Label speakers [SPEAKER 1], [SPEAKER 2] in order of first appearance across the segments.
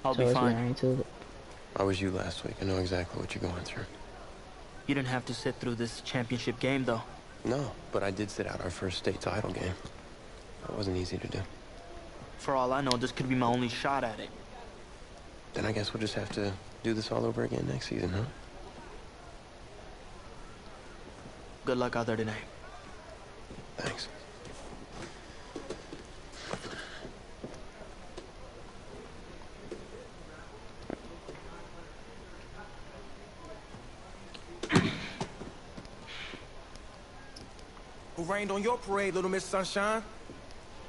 [SPEAKER 1] I'll be fine.
[SPEAKER 2] I was you last week. I know exactly what you're going through.
[SPEAKER 1] You didn't have to sit through this championship game, though.
[SPEAKER 2] No, but I did sit out our first state title game. That wasn't easy to do.
[SPEAKER 1] For all I know, this could be my only shot at it.
[SPEAKER 2] Then I guess we'll just have to do this all over again next season, huh?
[SPEAKER 1] Good luck out there tonight.
[SPEAKER 2] Thanks.
[SPEAKER 3] Who rained on your parade, Little Miss Sunshine?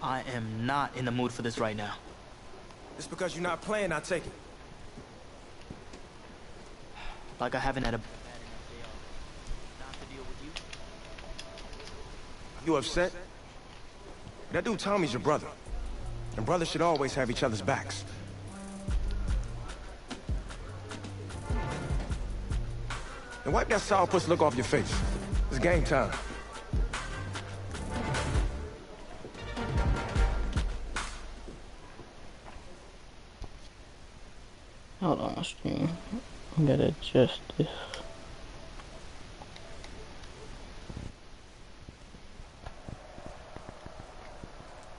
[SPEAKER 1] I am not in the mood for this right now.
[SPEAKER 3] It's because you're not playing, I take it.
[SPEAKER 1] Like I haven't had a bad enough day off. Not to deal with you.
[SPEAKER 3] You upset? That dude Tommy's your brother. And brothers should always have each other's backs. And wipe that sourpuss look off your face. It's game time.
[SPEAKER 4] Hold on, stream. I gotta adjust this.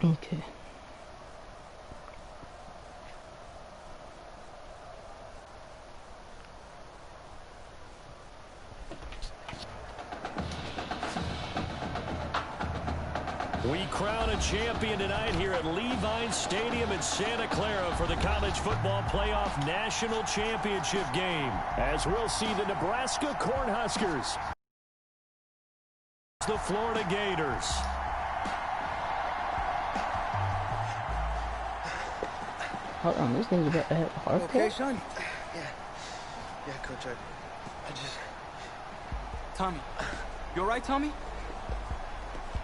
[SPEAKER 4] Okay.
[SPEAKER 5] We crown a champion tonight here at Levine Stadium in Santa Clara for the College Football Playoff National Championship game. As we'll see the Nebraska Cornhuskers, the Florida Gators.
[SPEAKER 4] Hold on, this thing's about to have a heart attack.
[SPEAKER 3] Okay, son? Yeah, Coach, I just...
[SPEAKER 1] Tommy. You alright, Tommy?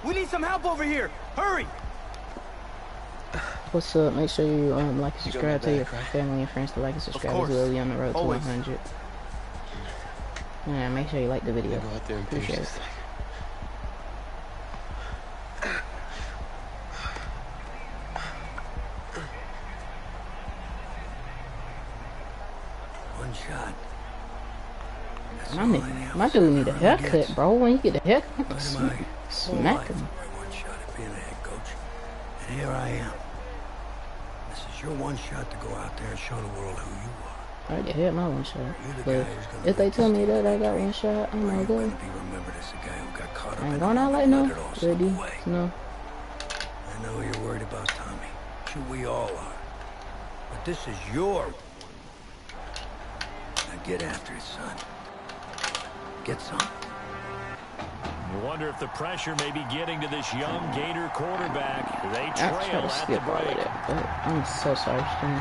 [SPEAKER 1] We need some help over here! Hurry!
[SPEAKER 4] What's up? Make sure you like and subscribe to your family and friends to like and subscribe as well. We on the road to 100. Yeah, make sure you like the video.
[SPEAKER 2] Go out there and
[SPEAKER 4] appreciate it.
[SPEAKER 6] One shot.
[SPEAKER 4] My dude need a haircut, bro. When you get a haircut, smack him.
[SPEAKER 6] One shot at being a head coach, and here I am. This is your one shot to go out there and show the world who you are.
[SPEAKER 4] I already had my one shot, but if they tell me that I got one shot, I'm not good. I ain't going out like no, ready, no.
[SPEAKER 6] I know you're worried about Tommy. Sure, we all are. But this is your. Now get after it, son. Get some.
[SPEAKER 5] You wonder if the pressure may be getting to this young Gator quarterback. They trail at the break.
[SPEAKER 4] I'm so sorry, Stan.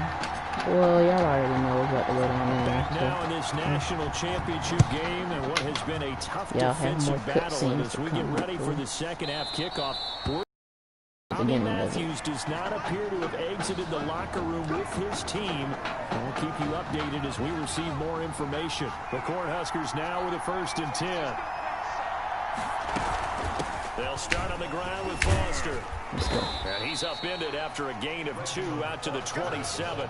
[SPEAKER 4] Well, y'all already know what's about to go down there.
[SPEAKER 5] Back now in this national championship game and what has been a tough defensive battle. And as we get ready for the second half kickoff, Tommy Matthews does not appear to have exited the locker room with his team. And we'll keep you updated as we receive more information. The Cornhuskers now with a 1st and 10. They'll start on the ground with Foster. And he's upended after a gain of 2 out to the 27.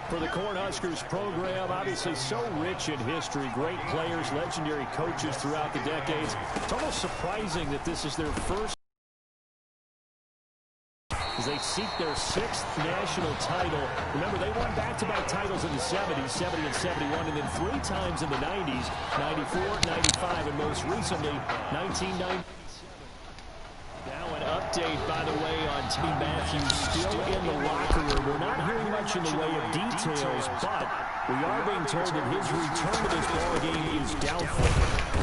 [SPEAKER 5] For the Cornhuskers program, obviously so rich in history, great players, legendary coaches throughout the decades. It's almost surprising that this is their first as they seek their 6th national title. Remember, they won back-to-back titles in the 70s, 70 and 71, and then 3 times in the 90s, 94, 95, and most recently, 1990. Now an update, by the way, on Tommy Matthews still in the locker room. We're not hearing much in the way of details, but we are being told that his return to this ballgame is doubtful.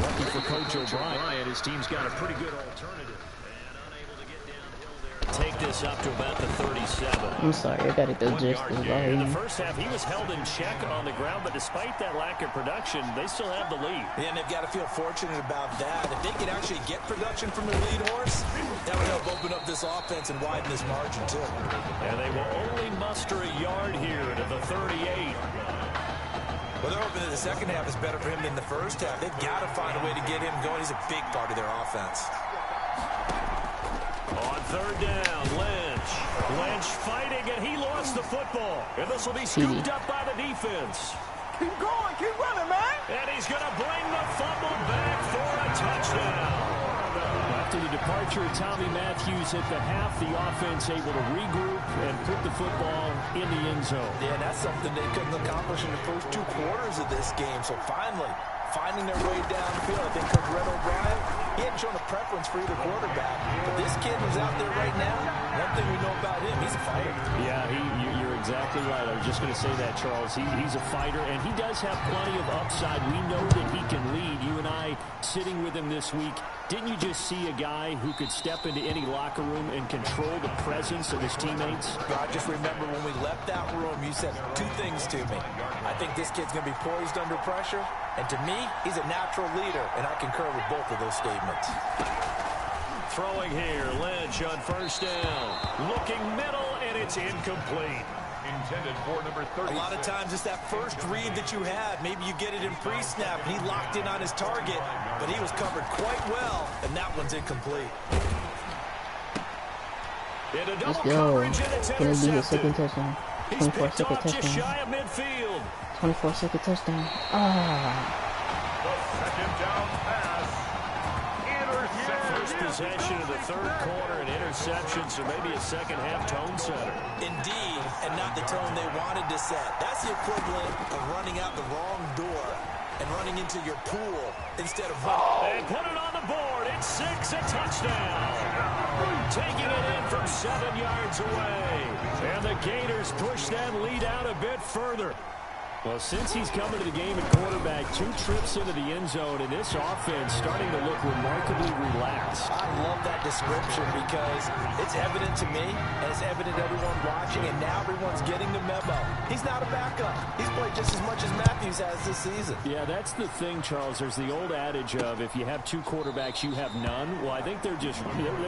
[SPEAKER 5] Lucky for Coach O'Brien, his team's got a pretty good alternative. Take this up to about the 37.
[SPEAKER 4] I'm sorry, I gotta go just as
[SPEAKER 5] in the first half, he was held in check on the ground, but despite that lack of production, they still have the lead.
[SPEAKER 7] Yeah, and they've got to feel fortunate about that. If they could actually get production from their lead horse, that would help open up this offense and widen this margin, too.
[SPEAKER 5] And they will only muster a yard here to the 38.
[SPEAKER 7] Well, they're hoping that the second half is better for him than the first half. They've got to find a way to get him going. He's a big part of their offense.
[SPEAKER 5] On 3rd down, Lynch fighting, and he lost lost the football. And this will be scooped up by the defense.
[SPEAKER 1] Keep going, keep running, man.
[SPEAKER 5] And he's going to bring the fumble back for a touchdown. After the departure of Tommy Matthews at the half, the offense able to regroup and put the football in the end zone.
[SPEAKER 7] Yeah, that's something they couldn't accomplish in the first 2 quarters of this game. So finally, finding their way downfield. I think Coach Red O'Brien, he hadn't shown a preference for either quarterback. But this kid who's out there right now, one thing we know about him, he's a fighter.
[SPEAKER 5] Yeah, you're exactly right. I was just going to say that, Charles. He's a fighter, and he does have plenty of upside. We know that he can lead. You and I sitting with him this week, didn't you just see a guy who could step into any locker room and control the presence of his teammates?
[SPEAKER 7] I just remember when we left that room, you said 2 things to me. I think this kid's going to be poised under pressure, and to me, he's a natural leader, and I concur with both of those statements.
[SPEAKER 5] Throwing here, Lynch on first down. Looking middle, and it's incomplete.
[SPEAKER 8] Intended for number 30.
[SPEAKER 7] A lot of times it's that first read that you had. Maybe you get it in pre-snap, and he locked in on his target, but he was covered quite well, and that one's incomplete.
[SPEAKER 4] Let's go. Gonna be the second touchdown. 24-second
[SPEAKER 5] Just
[SPEAKER 4] touchdown.
[SPEAKER 5] shy of midfield.
[SPEAKER 4] 24-second touchdown. Ah.
[SPEAKER 8] The second down pass.
[SPEAKER 5] First possession of the third quarter, an interception, so maybe a second-half tone setter.
[SPEAKER 7] Indeed, and not the tone they wanted to set. That's the equivalent of running out the wrong door and running into your pool instead of running.
[SPEAKER 5] And put it on the board. It's 6, a touchdown. Taking it in from 7 yards away. And the Gators push that lead out a bit further. Well, since he's coming to the game at quarterback, 2 trips into the end zone, and this offense starting to look remarkably relaxed.
[SPEAKER 7] I love that description because it's evident to me, and it's evident to everyone watching, and now everyone's getting the memo. He's not a backup. He's played just as much as Matthews has this season.
[SPEAKER 5] Yeah, that's the thing, Charles. There's the old adage of if you have 2 quarterbacks, you have none. Well, I think they're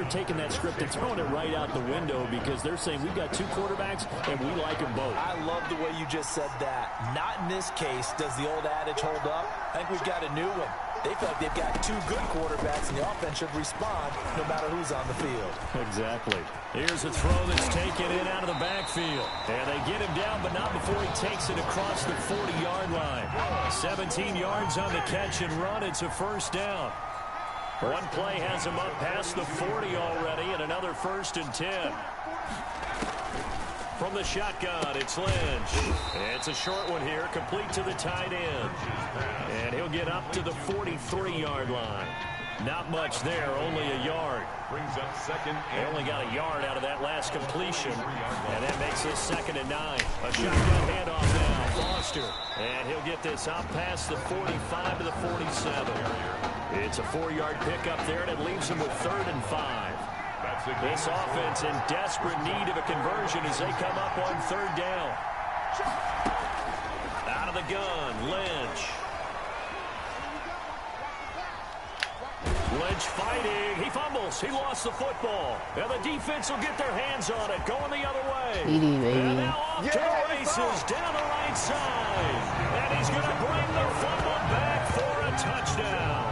[SPEAKER 5] taking that script and throwing it right out the window because they're saying we've got 2 quarterbacks, and we like them both.
[SPEAKER 7] I love the way you just said that. Not in this case does the old adage hold up. I think we've got a new one. They feel like they've got 2 good quarterbacks, and the offense should respond no matter who's on the field.
[SPEAKER 5] Exactly. Here's a throw that's taken in out of the backfield. And they get him down, but not before he takes it across the 40-yard line. 17 yards on the catch and run. It's a first down. One play has him up past the 40 already, and another 1st and 10. From the shotgun, it's Lynch. It's a short one here, complete to the tight end. And he'll get up to the 43-yard line. Not much there, only a yard.
[SPEAKER 8] Brings up second.
[SPEAKER 5] They only got a yard out of that last completion. And that makes this 2nd and 9. A shotgun handoff now, Foster. And he'll get this out past the 45 to the 47. It's a 4-yard pickup there, and it leaves him with 3rd and 5. This offense in desperate need of a conversion as they come up on 3rd down. Out of the gun, Lynch. Lynch fighting. He fumbles. He lost the football. And the defense will get their hands on it, going the other way.
[SPEAKER 4] Edie, baby.
[SPEAKER 5] And now off to the races, down the right side. And he's going to bring the fumble back for a touchdown.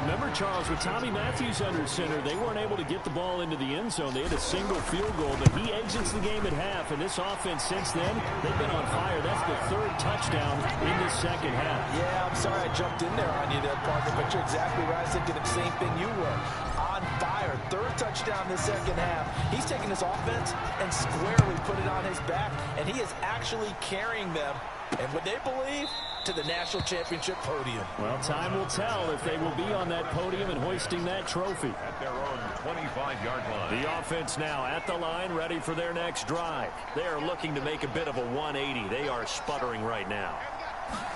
[SPEAKER 5] Remember, Charles, with Tommy Matthews under center, they weren't able to get the ball into the end zone. They had a single field goal, but he exits the game at half. And this offense since then, they've been on fire. That's the 3rd touchdown in the 2nd half.
[SPEAKER 7] Yeah, I'm sorry I jumped in there on you there, partner, but you're exactly right. I was thinking the same thing you were. On fire. 3rd touchdown in the 2nd half. He's taking this offense and squarely put it on his back, and he is actually carrying them, and would they believe, to the national championship podium.
[SPEAKER 5] Well, time will tell if they will be on that podium and hoisting that trophy.
[SPEAKER 8] At their own 25-yard line.
[SPEAKER 5] The offense now at the line, ready for their next drive. They are looking to make a bit of a 180. They are sputtering right now.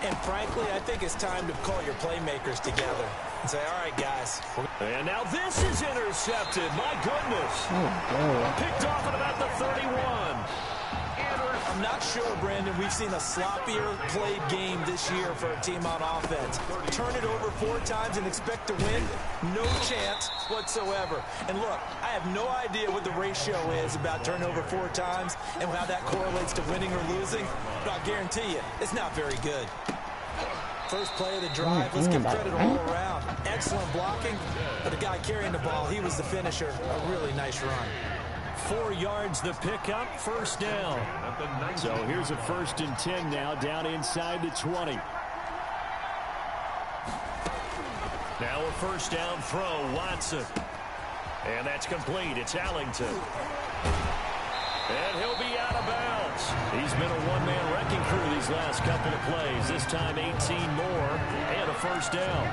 [SPEAKER 7] And frankly, I think it's time to call your playmakers together and say, all right, guys.
[SPEAKER 5] And now this is intercepted. My goodness.
[SPEAKER 4] Oh,
[SPEAKER 5] Picked off at about the 31.
[SPEAKER 7] I'm not sure, Brandon, we've seen a sloppier played game this year for a team on offense. Turn it over 4 times and expect to win? No chance whatsoever. And look, I have no idea what the ratio is about turnover 4 times and how that correlates to winning or losing, but I'll guarantee you, it's not very good. First play of the drive, let's give credit all around. Excellent blocking, but the guy carrying the ball, he was the finisher. A really nice run.
[SPEAKER 5] 4 yards the pickup, first down. So here's a 1st and 10 now, down inside the 20. Now a 1st down throw, Watson. And that's complete. It's Allington. And he'll be out of bounds. He's been a one-man wrecking crew these last couple of plays. This time 18 more and a 1st down.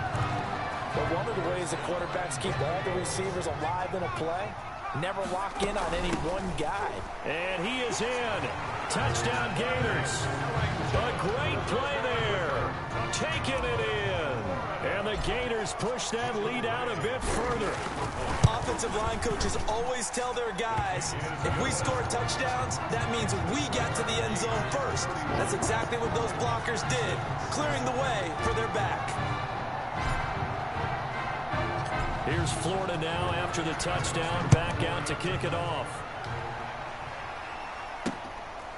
[SPEAKER 7] But one of the ways the quarterbacks keep all the receivers alive in a play, never lock in on any one guy.
[SPEAKER 5] And he is in. Touchdown Gators. A great play there. Taking it in. And the Gators push that lead out a bit further.
[SPEAKER 7] Offensive line coaches always tell their guys, if we score touchdowns, that means we got to the end zone first. That's exactly what those blockers did, clearing the way for their back.
[SPEAKER 5] Here's Florida now after the touchdown, back out to kick it off.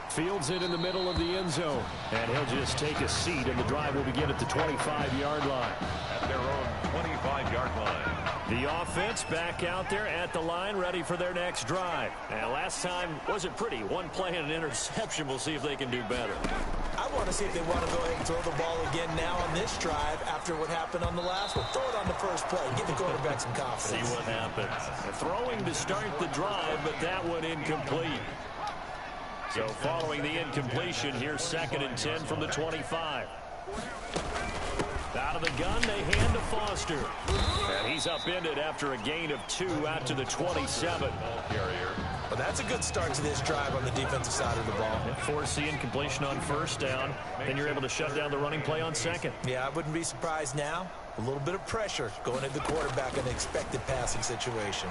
[SPEAKER 5] Fields it in the middle of the end zone. And he'll just take a seat, and the drive will begin at the 25-yard line.
[SPEAKER 8] At their own 25-yard line.
[SPEAKER 5] The offense back out there at the line, ready for their next drive. And last time wasn't pretty. One play and an interception. We'll see if they can do better.
[SPEAKER 7] I want to see if they want to go ahead and throw the ball again now on this drive after what happened on the last one. Throw it on the first play. Give the quarterback some confidence.
[SPEAKER 5] See what happens. Throwing to start the drive, but that one incomplete. So following the incompletion, here's 2nd and 10 from the 25. Out of the gun, they hand to Foster. And he's upended after a gain of 2 out to the 27.
[SPEAKER 7] Well, that's a good start to this drive on the defensive side of the ball.
[SPEAKER 5] Force the incompletion on 1st down, then you're able to shut down the running play on 2nd.
[SPEAKER 7] Yeah, I wouldn't be surprised now. A little bit of pressure going at the quarterback in an expected passing situation.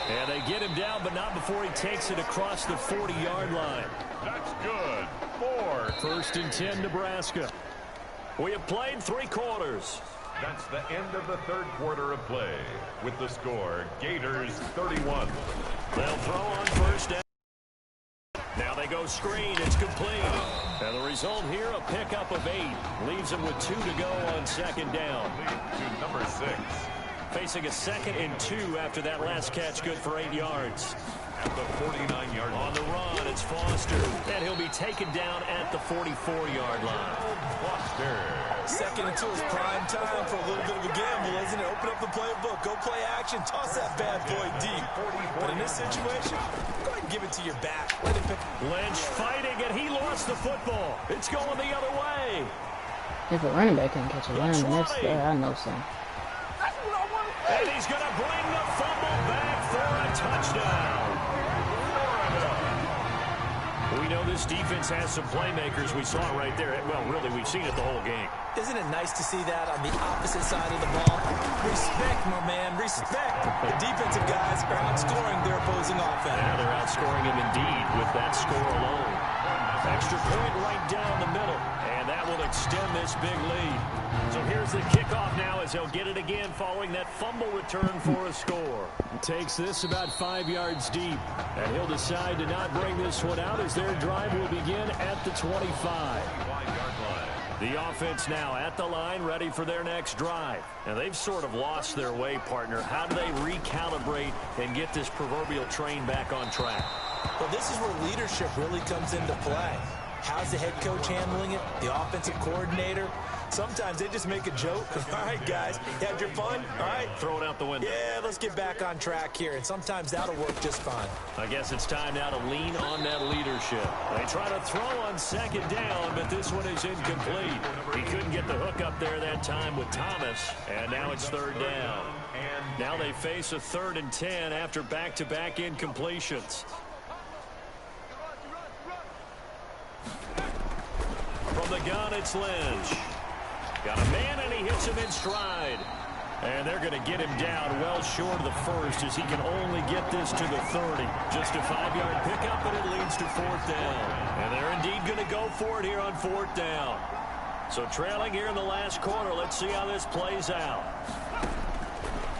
[SPEAKER 5] And they get him down, but not before he takes it across the 40-yard line.
[SPEAKER 8] That's good.
[SPEAKER 5] 1st and 10, Nebraska. We have played 3 quarters.
[SPEAKER 8] That's the end of the 3rd quarter of play. With the score, Gators 31.
[SPEAKER 5] They'll throw on 1st down. Now they go screen. It's complete. And the result here, a pickup of 8. Leaves them with 2 to go on 2nd down.
[SPEAKER 8] To number 6.
[SPEAKER 5] Facing a 2nd and 2 after that last catch, good for 8 yards.
[SPEAKER 8] At the 49-yard line.
[SPEAKER 5] On the run, it's Foster. And he'll be taken down at the 44-yard line.
[SPEAKER 8] Foster.
[SPEAKER 7] 2nd and 2 is prime time for a little bit of a gamble, isn't it? Open up the playbook, go play action, toss that bad boy deep. But in this situation, go ahead and give it to your back. Let it pick.
[SPEAKER 5] Lynch fighting, and he lost the football. It's going the other way.
[SPEAKER 4] If a running back can catch a lineman, that's I know something.
[SPEAKER 5] And he's going to bring the fumble back for a touchdown. We know this defense has some playmakers. We saw it right there. Well, really, we've seen it the whole game.
[SPEAKER 7] Isn't it nice to see that on the opposite side of the ball? Respect, my man, respect. The defensive guys are outscoring their opposing offense.
[SPEAKER 5] Yeah, they're outscoring him indeed with that score alone. Extra point right down the middle, and that will extend this big lead. So here's the kickoff now as he'll get it again following that fumble return for a score. Takes this about 5 yards deep, and he'll decide to not bring this one out as their drive will begin at the 25. The offense now at the line, ready for their next drive. And they've sort of lost their way, partner. How do they recalibrate and get this proverbial train back on track?
[SPEAKER 7] Well, this is where leadership really comes into play. How's the head coach handling it? The offensive coordinator? Sometimes they just make a joke. All right, guys, you had your fun? All right.
[SPEAKER 5] Throw it out the window.
[SPEAKER 7] Yeah, let's get back on track here. And sometimes that'll work just fine.
[SPEAKER 5] I guess it's time now to lean on that leadership. They try to throw on 2nd down, but this one is incomplete. He couldn't get the hook up there that time with Thomas, and now it's 3rd down. Now they face a 3rd and 10 after back-to-back incompletions. From the gun, it's Lynch. Got a man, and he hits him in stride. And they're going to get him down well short of the 1st as he can only get this to the 30. Just a 5-yard pickup, and it leads to 4th down. And they're indeed going to go for it here on 4th down. So trailing here in the last quarter, let's see how this plays out.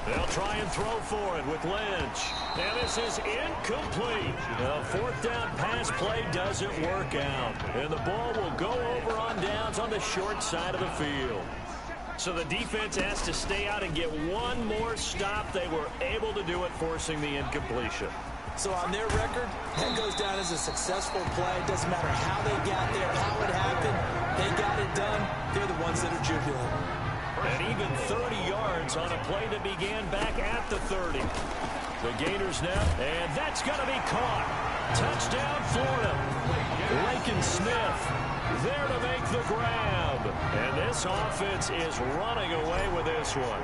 [SPEAKER 5] They'll try and throw for it with Lynch. And this is incomplete. The 4th down pass play doesn't work out. And the ball will go over on downs on the short side of the field. So the defense has to stay out and get one more stop. They were able to do it, forcing the incompletion.
[SPEAKER 7] So on their record, that goes down as a successful play. It doesn't matter how they got there, how it happened. They got it done. They're the ones that are jubilant.
[SPEAKER 5] And even 30 yards on a play that began back at the 30. The Gators now, and that's going to be caught. Touchdown, Florida. Lakin Smith there to make the grab. And this offense is running away with this one.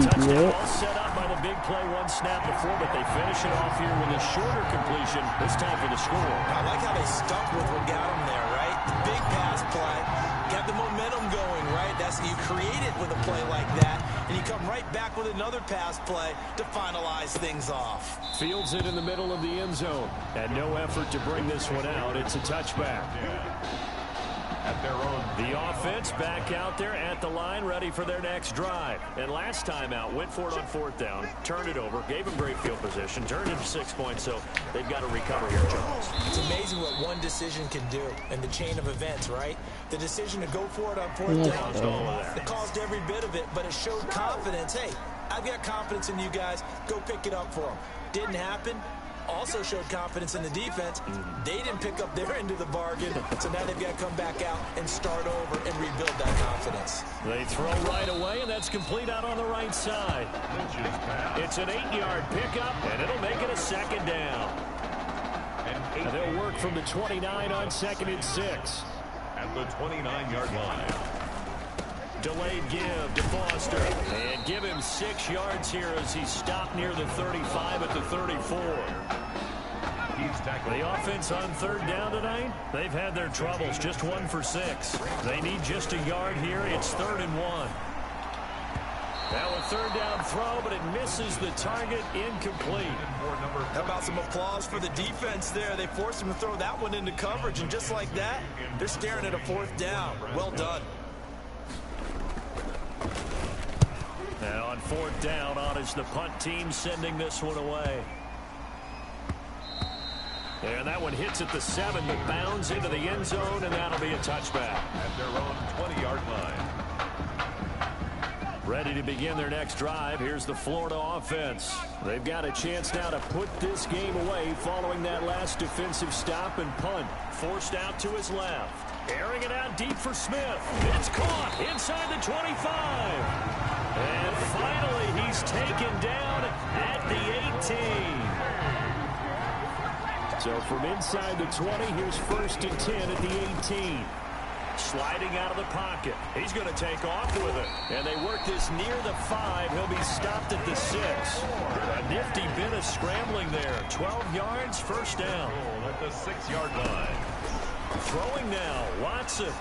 [SPEAKER 5] Touchdown all set up by the big play one snap before, but they finish it off here with a shorter completion. This time for the score.
[SPEAKER 7] I like how they stuck with what got them there, right? The big pass play. Got the momentum going, right? That's you create it with a play like that, and you come right back with another pass play to finalize things off.
[SPEAKER 5] Fields it in the middle of the end zone, and no effort to bring this one out. It's a touchback.
[SPEAKER 8] At their own.
[SPEAKER 5] The offense back out there at the line, ready for their next drive. And last time out, went for it on 4th down, turned it over, gave them great field position, turned it to 6 points, so they've got to recover here, Charles.
[SPEAKER 7] It's amazing what one decision can do in the chain of events, right? The decision to go for it on 4th down, it caused every bit of it, but it showed confidence. Hey, I've got confidence in you guys. Go pick it up for them. Didn't happen. Also showed confidence in the defense. They didn't pick up their end of the bargain, so now they've got to come back out and start over and rebuild that confidence.
[SPEAKER 5] They throw right away, and that's complete out on the right side. It's an 8-yard pickup, and it'll make it a 2nd down. And they'll work from the 29 on 2nd and 6.
[SPEAKER 8] At the 29-yard line.
[SPEAKER 5] Delayed give to Foster. And give him 6 yards here as he stopped near the 35 at the 34. The offense on 3rd down tonight, they've had their troubles. Just 1 for 6. They need just a yard here. It's 3rd and 1. Now a 3rd down throw, but it misses the target, incomplete.
[SPEAKER 7] How about some applause for the defense there? They forced him to throw that one into coverage, and just like that, they're staring at a 4th down. Well done.
[SPEAKER 5] Now on 4th down, on is the punt team sending this one away. And that one hits at the 7, but bounds into the end zone, and that'll be a touchback.
[SPEAKER 8] At their own 20-yard line.
[SPEAKER 5] Ready to begin their next drive. Here's the Florida offense. They've got a chance now to put this game away following that last defensive stop and punt. Forced out to his left. Airing it out deep for Smith. It's caught inside the 25. And finally, he's taken down at the 18. So from inside the 20, here's 1st and 10 at the 18. Sliding out of the pocket. He's going to take off with it. And they work this near the 5. He'll be stopped at the 6. A nifty bit of scrambling there. 12 yards, 1st down.
[SPEAKER 8] At the 6-yard line.
[SPEAKER 5] Throwing now, Watson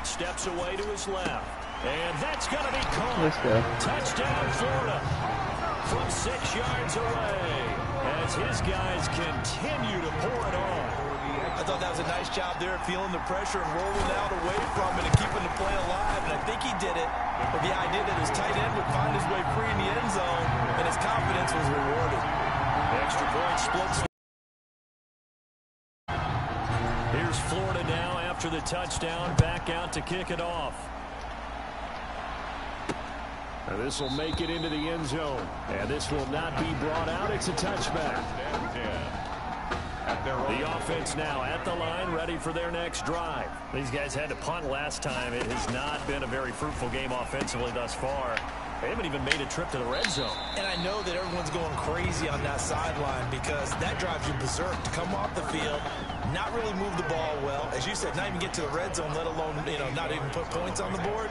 [SPEAKER 5] steps away to his left. And that's going to be caught. Touchdown, Florida. From 6 yards away. As his guys continue to pour it on.
[SPEAKER 7] I thought that was a nice job there, feeling the pressure and rolling out away from it and keeping the play alive. And I think he did it with the idea that his tight end would find his way free in the end zone, and his confidence was rewarded.
[SPEAKER 5] Extra point splits. Here's Florida now after the touchdown, back out to kick it off. And this will make it into the end zone. And this will not be brought out. It's a touchback. The offense now at the line, ready for their next drive. These guys had to punt last time. It has not been a very fruitful game offensively thus far. They haven't even made a trip to the red zone.
[SPEAKER 7] And I know that everyone's going crazy on that sideline because that drives you berserk to come off the field, not really move the ball well. As you said, not even get to the red zone, let alone, not even put points on the board.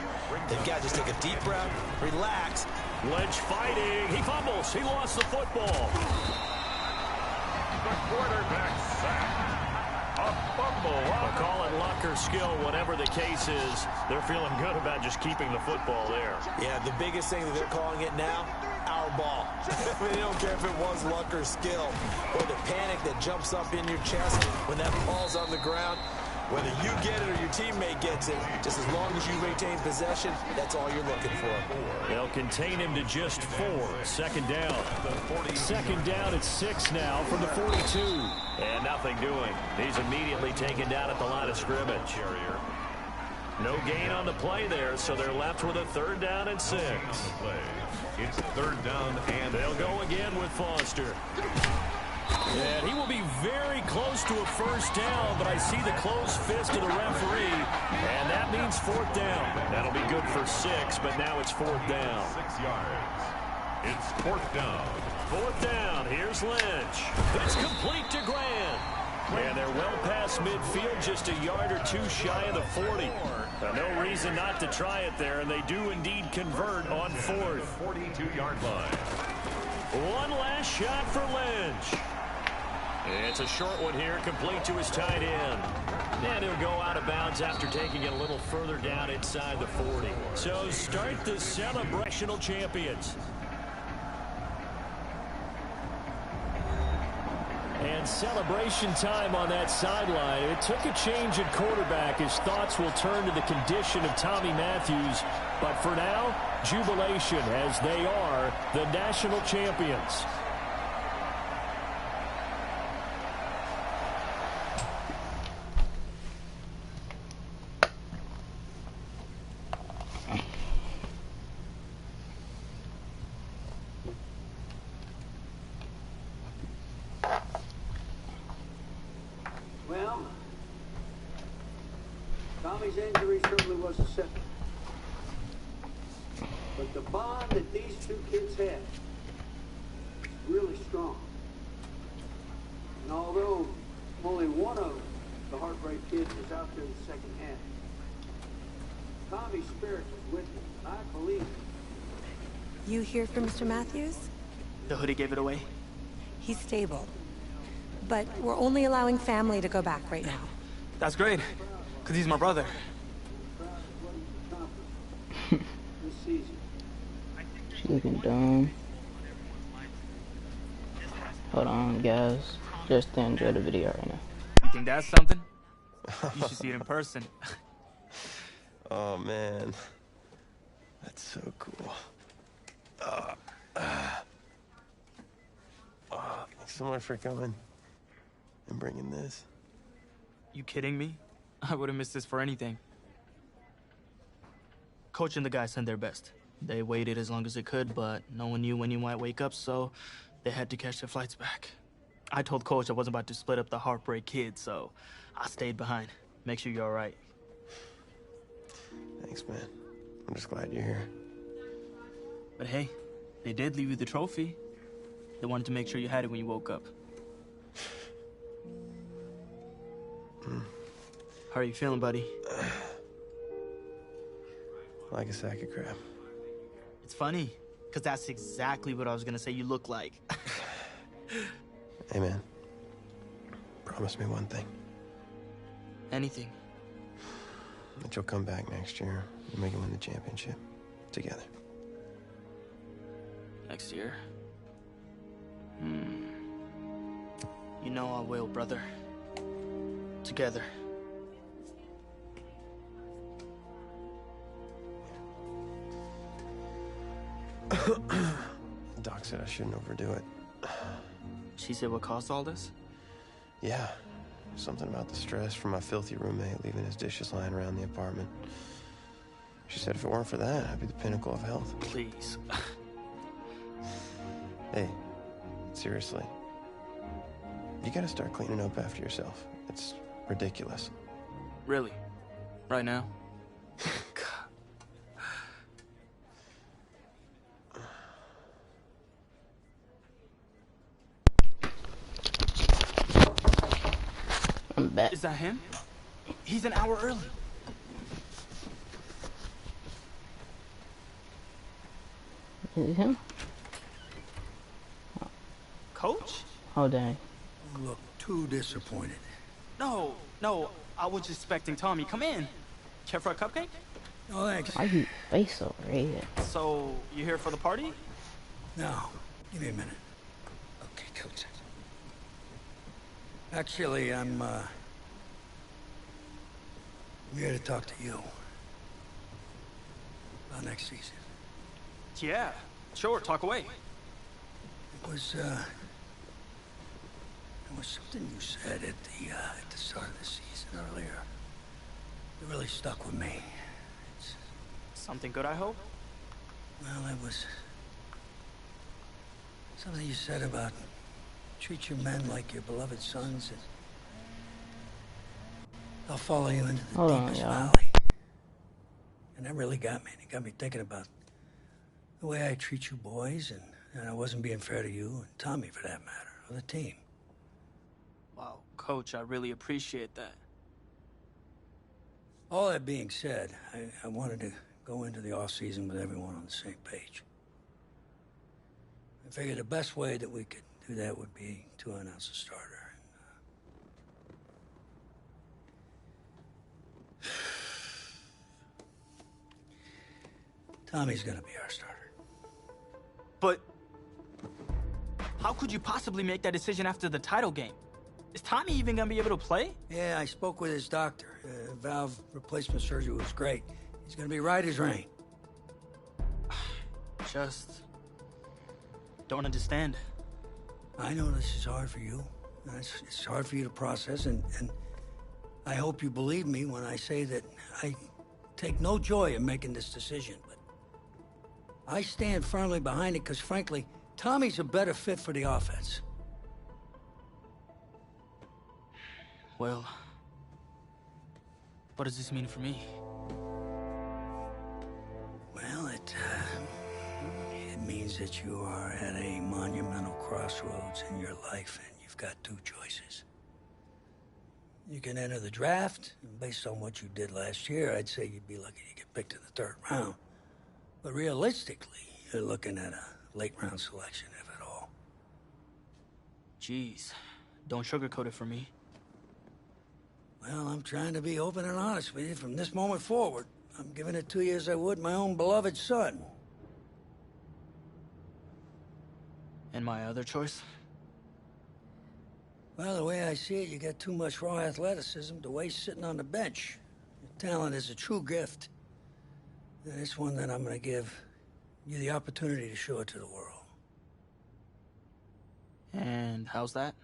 [SPEAKER 7] They've got to just take a deep breath, relax.
[SPEAKER 5] Lynch fighting. He fumbles. He lost the football.
[SPEAKER 8] The quarterback sack. A fumble.
[SPEAKER 5] I'll call it luck or skill, whatever the case is. They're feeling good about just keeping the football there.
[SPEAKER 7] Yeah, the biggest thing that they're calling it now, our ball. They don't care if it was luck or skill or the panic that jumps up in your chest when that ball's on the ground. Whether you get it or your teammate gets it, just as long as you maintain possession, that's all you're looking for.
[SPEAKER 5] They'll contain him to just 4. 2nd down. 2nd down at 6 now from the 42. And nothing doing. He's immediately taken down at the line of scrimmage. No gain on the play there, so they're left with a 3rd down and 6.
[SPEAKER 8] It's 3rd down and
[SPEAKER 5] they'll go again with Foster. And he will be very close to a 1st down, but I see the closed fist of the referee, and that means 4th down. That'll be good for 6, but now it's 4th down.
[SPEAKER 8] 6 yards. It's 4th down.
[SPEAKER 5] 4th down. Here's Lynch. It's complete to Grant. And they're well past midfield, just a yard or 2 shy of the 40. No reason not to try it there, and they do indeed convert on 4th.
[SPEAKER 8] 42-yard line.
[SPEAKER 5] One last shot for Lynch. It's a short one here, complete to his tight end. And he'll go out of bounds after taking it a little further down inside the 40. So start the celebrational champions. And celebration time on that sideline. It took a change at quarterback. His thoughts will turn to the condition of Tommy Matthews. But for now, jubilation as they are the national champions.
[SPEAKER 6] Well, Tommy's injury certainly was a setback. But the bond that these 2 kids had is really strong. And although only one of the Heartbreak Kids was out there in the second half, Tommy's spirit was with him, and I believe it.
[SPEAKER 9] You here for Mr. Matthews?
[SPEAKER 1] The hoodie gave it away.
[SPEAKER 9] He's stable. But we're only allowing family to go back right now.
[SPEAKER 1] That's great, because he's my brother.
[SPEAKER 4] She's looking dumb. Hold on, guys. Just enjoy the video right now.
[SPEAKER 1] You think that's something? You should see it in person.
[SPEAKER 2] Oh, man. That's so cool. Thanks so much for coming and bringing this.
[SPEAKER 1] You kidding me? I would have missed this for anything. Coach and the guys sent their best. They waited as long as they could, but no one knew when you might wake up, so they had to catch their flights back. I told Coach I wasn't about to split up the Heartbreak Kids, so I stayed behind. Make sure you're all right.
[SPEAKER 2] Thanks, man. I'm just glad you're here.
[SPEAKER 1] But hey, they did leave you the trophy. They wanted to make sure you had it when you woke up. How are you feeling, buddy?
[SPEAKER 2] Like a sack of crap.
[SPEAKER 1] It's funny, because that's exactly what I was going to say you look like.
[SPEAKER 2] Hey, man. Promise me one thing.
[SPEAKER 1] Anything.
[SPEAKER 2] That you'll come back next year and we can win the championship. Together.
[SPEAKER 1] Next year? You know I will, brother. Together.
[SPEAKER 2] Doc said I shouldn't overdo it.
[SPEAKER 1] She said what caused all this?
[SPEAKER 2] Yeah. Something about the stress from my filthy roommate leaving his dishes lying around the apartment. She said if it weren't for that, I'd be the pinnacle of health.
[SPEAKER 1] Please.
[SPEAKER 2] Hey, seriously. You gotta start cleaning up after yourself. It's ridiculous.
[SPEAKER 1] Really? Right now?
[SPEAKER 4] I'm back.
[SPEAKER 1] Is that him? He's an hour early.
[SPEAKER 4] Is it him?
[SPEAKER 1] Coach?
[SPEAKER 4] Oh, dang.
[SPEAKER 6] Look too disappointed.
[SPEAKER 1] No, I was just expecting Tommy. Come in. Care for a cupcake?
[SPEAKER 6] No, thanks.
[SPEAKER 4] Why you face so red?
[SPEAKER 1] So, you here for the party?
[SPEAKER 6] No, give me a minute. Okay, Coach. Actually, I'm here to talk to you about next season.
[SPEAKER 1] Yeah, sure, talk away.
[SPEAKER 6] It was something you said at the start of the season earlier.
[SPEAKER 10] It really stuck with me. It's,
[SPEAKER 1] Something good, I hope?
[SPEAKER 10] well, it was something you said about treat your men like your beloved sons, and they'll follow you into the deepest valley. And that really got me. It got me thinking about the way I treat you boys, and I wasn't being fair to you, and Tommy for that matter, or the team.
[SPEAKER 1] Wow, Coach, I really appreciate that.
[SPEAKER 10] All that being said, I wanted to go into the off-season with everyone on the same page. I figured the best way that we could do that would be to announce a starter. Tommy's gonna be our starter.
[SPEAKER 1] But how could you possibly make that decision after the title game? Is Tommy even gonna be able to play?
[SPEAKER 10] Yeah, I spoke with his doctor. Valve replacement surgery was great. He's gonna be right as rain.
[SPEAKER 1] Just don't understand.
[SPEAKER 10] I know this is hard for you. It's hard for you to process, and I hope you believe me when I say that I take no joy in making this decision, but I stand firmly behind it because, frankly, Tommy's a better fit for the offense.
[SPEAKER 1] Well, what does this mean for me?
[SPEAKER 10] Well, it means that you are at a monumental crossroads in your life, and you've got two choices. You can enter the draft, and based on what you did last year, I'd say you'd be lucky to get picked in the third round. But realistically, you're looking at a late-round selection, if at all.
[SPEAKER 1] Jeez, don't sugarcoat it for me.
[SPEAKER 10] Well, I'm trying to be open and honest with you from this moment forward. I'm giving it to you as I would my own beloved son.
[SPEAKER 1] And my other choice?
[SPEAKER 10] Well, the way I see it, you got too much raw athleticism to waste sitting on the bench. Your talent is a true gift. And it's one that I'm going to give you the opportunity to show it to the world.
[SPEAKER 1] And how's that?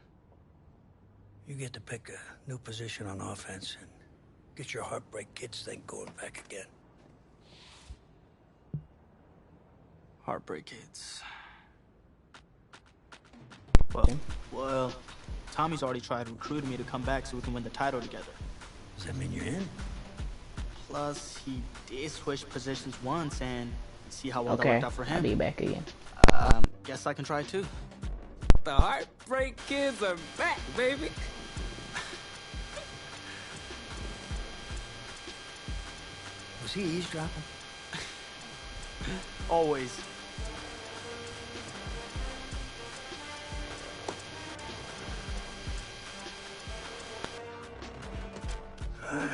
[SPEAKER 10] You get to pick a new position on offense and get your Heartbreak Kids thing going back again.
[SPEAKER 1] Heartbreak Kids. Well, Tommy's already tried recruiting me to come back so we can win the title together.
[SPEAKER 10] Does that mean you're in?
[SPEAKER 1] Plus, he did switch positions once, and see how well that worked out for him.
[SPEAKER 4] I'll be back again.
[SPEAKER 1] Guess I can try too.
[SPEAKER 11] The Heartbreak Kids are back, baby.
[SPEAKER 10] Was he eavesdropping?
[SPEAKER 1] Always.
[SPEAKER 2] I'm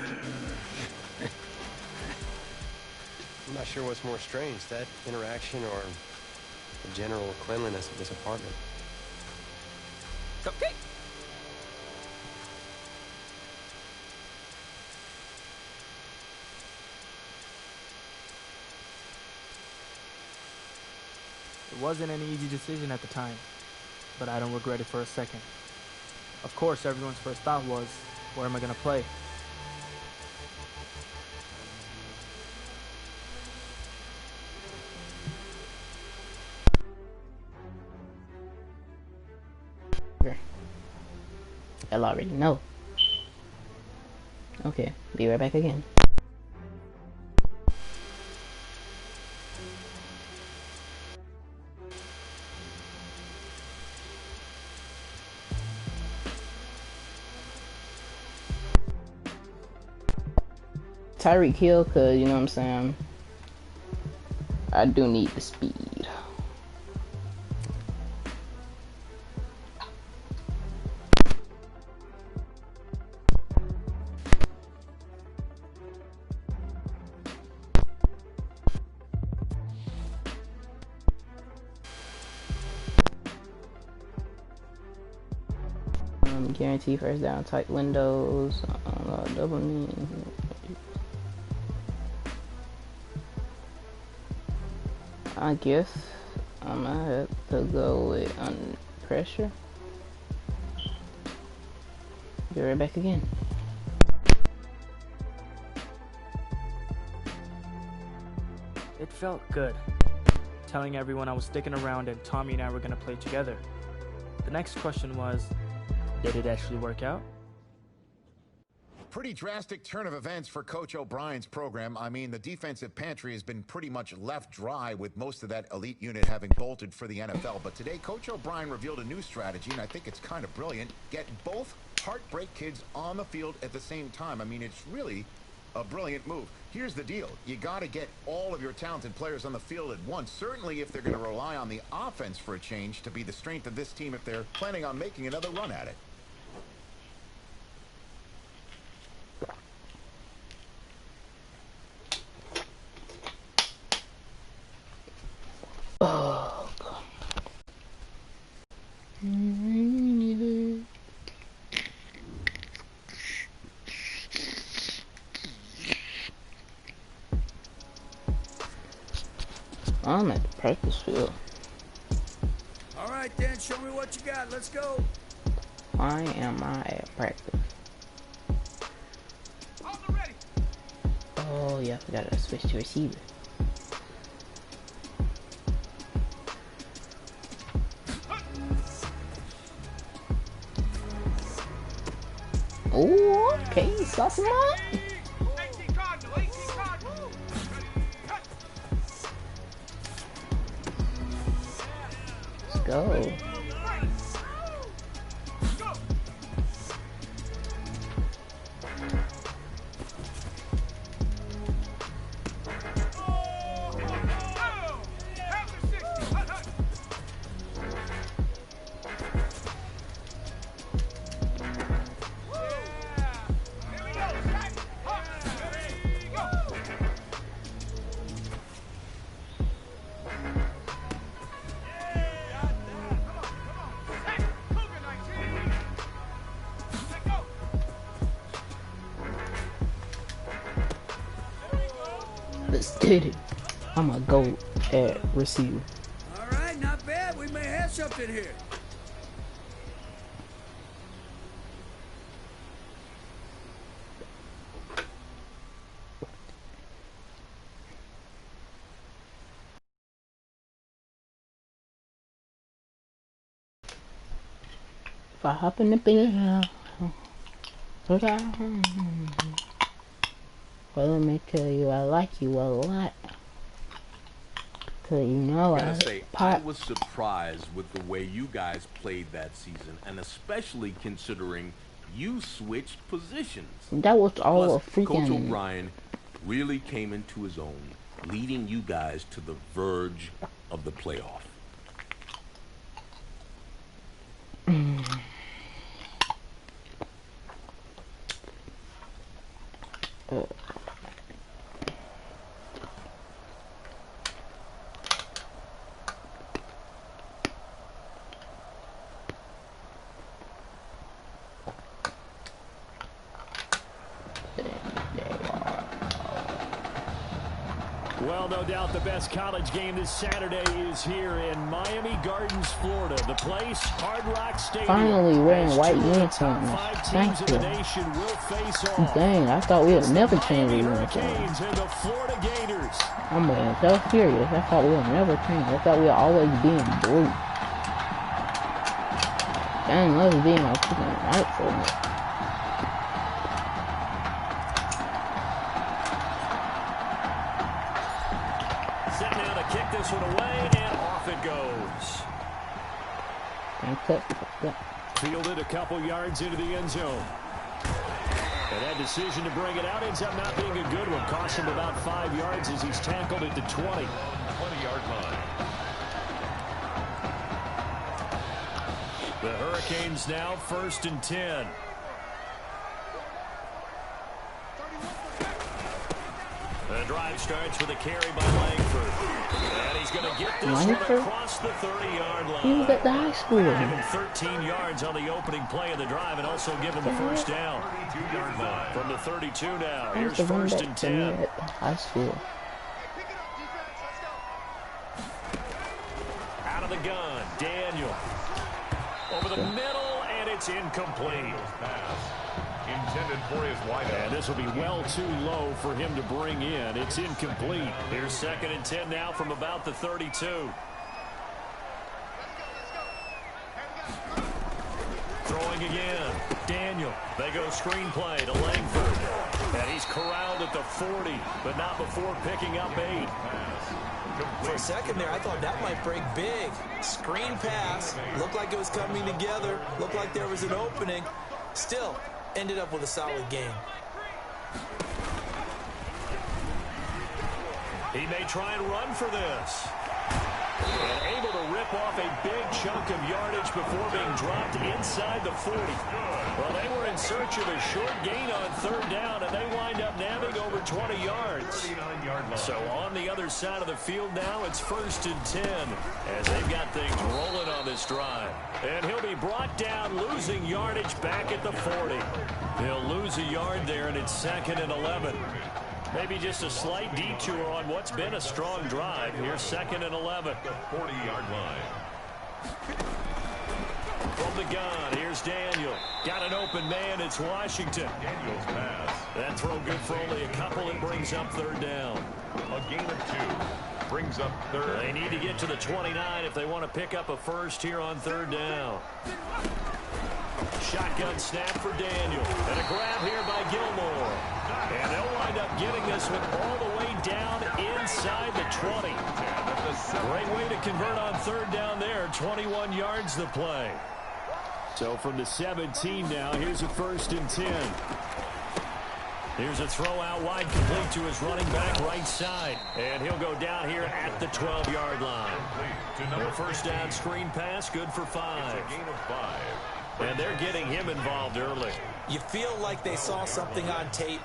[SPEAKER 2] not sure what's more strange, that interaction or the general cleanliness of this apartment.
[SPEAKER 11] Okay.
[SPEAKER 1] It wasn't an easy decision at the time, but I don't regret it for a second. Of course, everyone's first thought was, where am I gonna play?
[SPEAKER 4] I'll already know. Okay, be right back again. Tyreek Hill, cause you know what I'm saying, I do need the speed. Guarantee first down, tight windows, double knee. I guess I'm gonna have to go with under pressure. Be right back again.
[SPEAKER 1] It felt good, telling everyone I was sticking around and Tommy and I were going to play together. The next question was, did it actually work out?
[SPEAKER 12] Pretty drastic turn of events for Coach O'Brien's program. I mean, the defensive pantry has been pretty much left dry with most of that elite unit having bolted for the NFL. But today, Coach O'Brien revealed a new strategy, and I think it's kind of brilliant. Get both heartbreak kids on the field at the same time. I mean, it's really a brilliant move. Here's the deal. You got to get all of your talented players on the field at once. Certainly if they're going to rely on the offense for a change to be the strength of this team if they're planning on making another run at it.
[SPEAKER 4] Oh, God. I'm at the practice field.
[SPEAKER 10] All right, then, show me what you got. Let's go.
[SPEAKER 4] Why am I at practice? Oh, yeah, I forgot to switch to receiver. Oh, okay, saw some more. Let's go. Let's get it. I'm gonna go at receiver.
[SPEAKER 10] All right, not bad. We may have something here.
[SPEAKER 4] If I hop in the bed, well, let me tell you, I like you a lot. Cause you know
[SPEAKER 13] I gotta say, I was surprised with the way you guys played that season, and especially considering you switched positions.
[SPEAKER 4] That was all
[SPEAKER 13] Plus,
[SPEAKER 4] a freaking.
[SPEAKER 13] Coach O'Brien really came into his own, leading you guys to the verge of the playoff.
[SPEAKER 5] Well, no doubt the best college game this Saturday is here in Miami Gardens, Florida. The place, Hard Rock Stadium.
[SPEAKER 4] Finally wearing white uniforms. Thank you. Dang, I thought we would never change the uniforms. I'm so serious. I thought we would never change. I thought we would always be in blue. Dang, let's be in a freaking white for me.
[SPEAKER 5] This one away, and off it goes. Fielded a couple yards into the end zone. And that decision to bring it out ends up not being a good one. Cost him about 5 yards as he's tackled at the 20.
[SPEAKER 8] 20-yard line.
[SPEAKER 5] The Hurricanes now 1st and 10. The drive starts with a carry by Langford. And he's going to get this one across the 30-yard line.
[SPEAKER 4] He was at the high school.
[SPEAKER 5] Give him 13 yards on the opening play of the drive and also give him the first down.
[SPEAKER 8] 32-yard line.
[SPEAKER 5] From the 32 now. Here's 1st and 10.
[SPEAKER 4] At the high school.
[SPEAKER 5] Out of the gun. Daniel. Over the middle, and it's incomplete.
[SPEAKER 8] intended for his wideout.
[SPEAKER 5] And this will be well too low for him to bring in. It's incomplete. Here's 2nd and 10 now from about the 32. Throwing again. Daniel. They go screenplay to Langford. And he's corralled at the 40, but not before picking up 8.
[SPEAKER 7] For a second there, I thought that might break big. Screen pass. Looked like it was coming together. Looked like there was an opening. Still, ended up with a solid game.
[SPEAKER 5] He may try and run for this. And able to rip off a big chunk of yardage before being dropped inside the 40. Well, they were in search of a short gain on 3rd down, and they wind up nabbing over 20 yards. So on the other side of the field now, it's 1st and 10 as they've got things rolling on this drive. And he'll be brought down, losing yardage back at the 40. He'll lose a yard there, and it's 2nd and 11. Maybe just a slight detour on what's been a strong drive. Here's 2nd and 11.
[SPEAKER 8] 40-yard line.
[SPEAKER 5] From the gun, here's Daniel. Got an open man, it's Washington.
[SPEAKER 8] Daniel's pass.
[SPEAKER 5] That throw good for only a couple. It brings up 3rd down.
[SPEAKER 8] A gain of 2. Brings up 3rd.
[SPEAKER 5] They need to get to the 29 if they want to pick up a first here on 3rd down. Shotgun snap for Daniel. And a grab here by Gilmore. And they'll wind up getting this one all the way down inside the 20. Great way to convert on 3rd down there. 21 yards the play. So from the 17 now, here's a 1st and 10. Here's a throw out wide, complete to his running back right side. And he'll go down here at the 12-yard line. The 1st down screen pass, good for 5.
[SPEAKER 8] It's a gain of 5.
[SPEAKER 5] And they're getting him involved early.
[SPEAKER 7] You feel like they saw something on tape,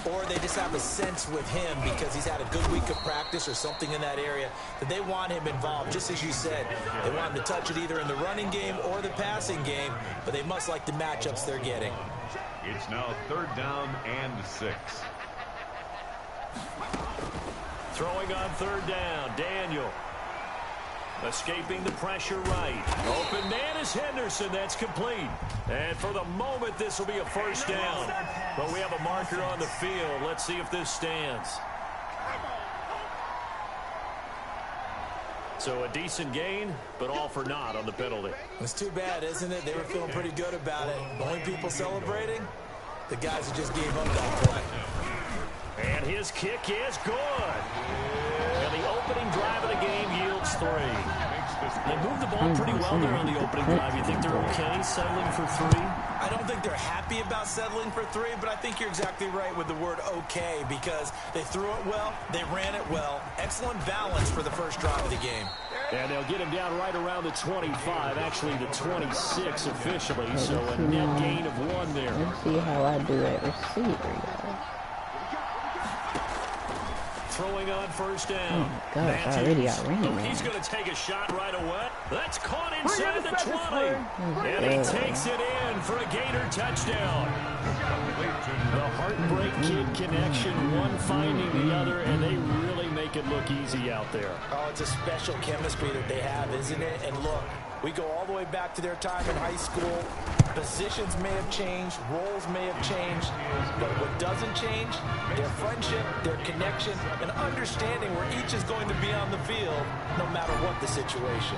[SPEAKER 7] or they just have a sense with him because he's had a good week of practice or something in that area that they want him involved. Just as you said, they want him to touch it either in the running game or the passing game, but they must like the matchups they're getting.
[SPEAKER 8] It's now 3rd down and 6.
[SPEAKER 5] Throwing on 3rd down, Daniel. Escaping the pressure right. Open man is Henderson. That's complete. And for the moment, this will be a 1st down. But we have a marker on the field. Let's see if this stands. So a decent gain, but all for naught on the penalty.
[SPEAKER 7] It's too bad, isn't it? They were feeling pretty good about it. The only people celebrating, the guys who just gave up that play.
[SPEAKER 5] And his kick is good. And the opening drive of the game yields 3. They moved the ball pretty well there on the opening drive. You think they're okay settling for 3?
[SPEAKER 7] I don't think they're happy about settling for 3, but I think you're exactly right with the word okay because they threw it well, they ran it well. Excellent balance for the first drive of the game.
[SPEAKER 5] And they'll get him down right around the 25, actually the 26 officially, so a net gain of 1 there.
[SPEAKER 4] Let's see how I do at receiver, y'all.
[SPEAKER 5] Throwing on 1st down.
[SPEAKER 4] Oh my gosh, already outran
[SPEAKER 5] He's going to take a shot right away. That's caught inside the 20. And he takes it in for a Gator touchdown. The heartbreak kid connection, one finding the other, and they really make it look easy out there.
[SPEAKER 7] Oh, it's a special chemistry that they have, isn't it? And look, we go all the way back to their time in high school. Positions may have changed, roles may have changed, but what doesn't change, their friendship, their connection, and understanding where each is going to be on the field, no matter what the situation.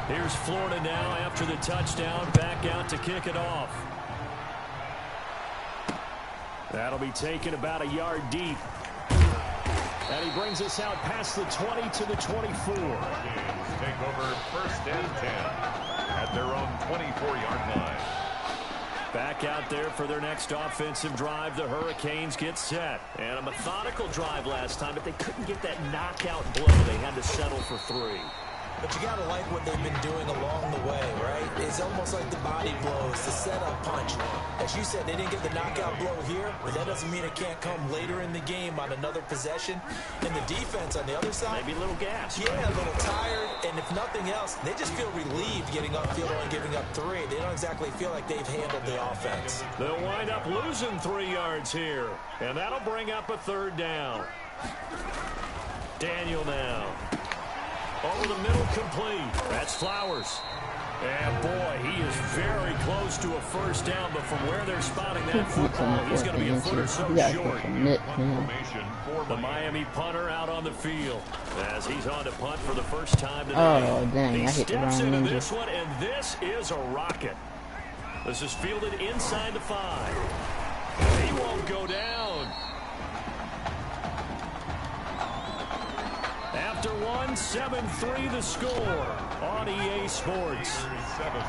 [SPEAKER 5] Here's Florida now after the touchdown, back out to kick it off. That'll be taken about a yard deep. And he brings us out past the 20 to the 24.
[SPEAKER 8] Take over 1st and 10 at their own 24-yard line.
[SPEAKER 5] Back out there for their next offensive drive. The Hurricanes get set. And a methodical drive last time, but they couldn't get that knockout blow. They had to settle for 3.
[SPEAKER 7] But you got to like what they've been doing along the way, right? It's almost like the body blows, the setup punch. As you said, they didn't get the knockout blow here, but that doesn't mean it can't come later in the game on another possession. And the defense on the other side,
[SPEAKER 5] maybe a little gas.
[SPEAKER 7] Yeah, a little tired. And if nothing else, they just feel relieved getting upfield and giving up 3. They don't exactly feel like they've handled the offense.
[SPEAKER 5] They'll wind up losing 3 yards here. And that'll bring up a 3rd down. Daniel now. Over the middle, complete. That's Flowers. And boy, he is very close to a first down, but from where they're spotting that football, he's going to be a foot or so short. The Miami punter out on the field as he's on to punt for the first time today.
[SPEAKER 4] Oh, dang,
[SPEAKER 5] he
[SPEAKER 4] I hit the
[SPEAKER 5] steps
[SPEAKER 4] wrong
[SPEAKER 5] into
[SPEAKER 4] ninja.
[SPEAKER 5] this one, and this is a rocket. This is fielded inside the 5. He won't go down. After one, 7-3 the score on EA Sports.
[SPEAKER 8] 7,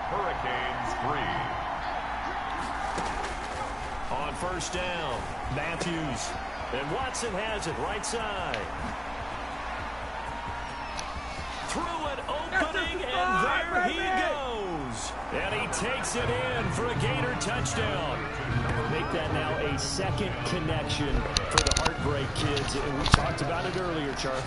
[SPEAKER 8] Hurricanes 3.
[SPEAKER 5] On first down, Matthews. And Watson has it right side. Through an opening, and there he goes. And he takes it in for a Gator touchdown. Make that now a second connection for the Heartbreak Kids. And we talked about it earlier, Charles.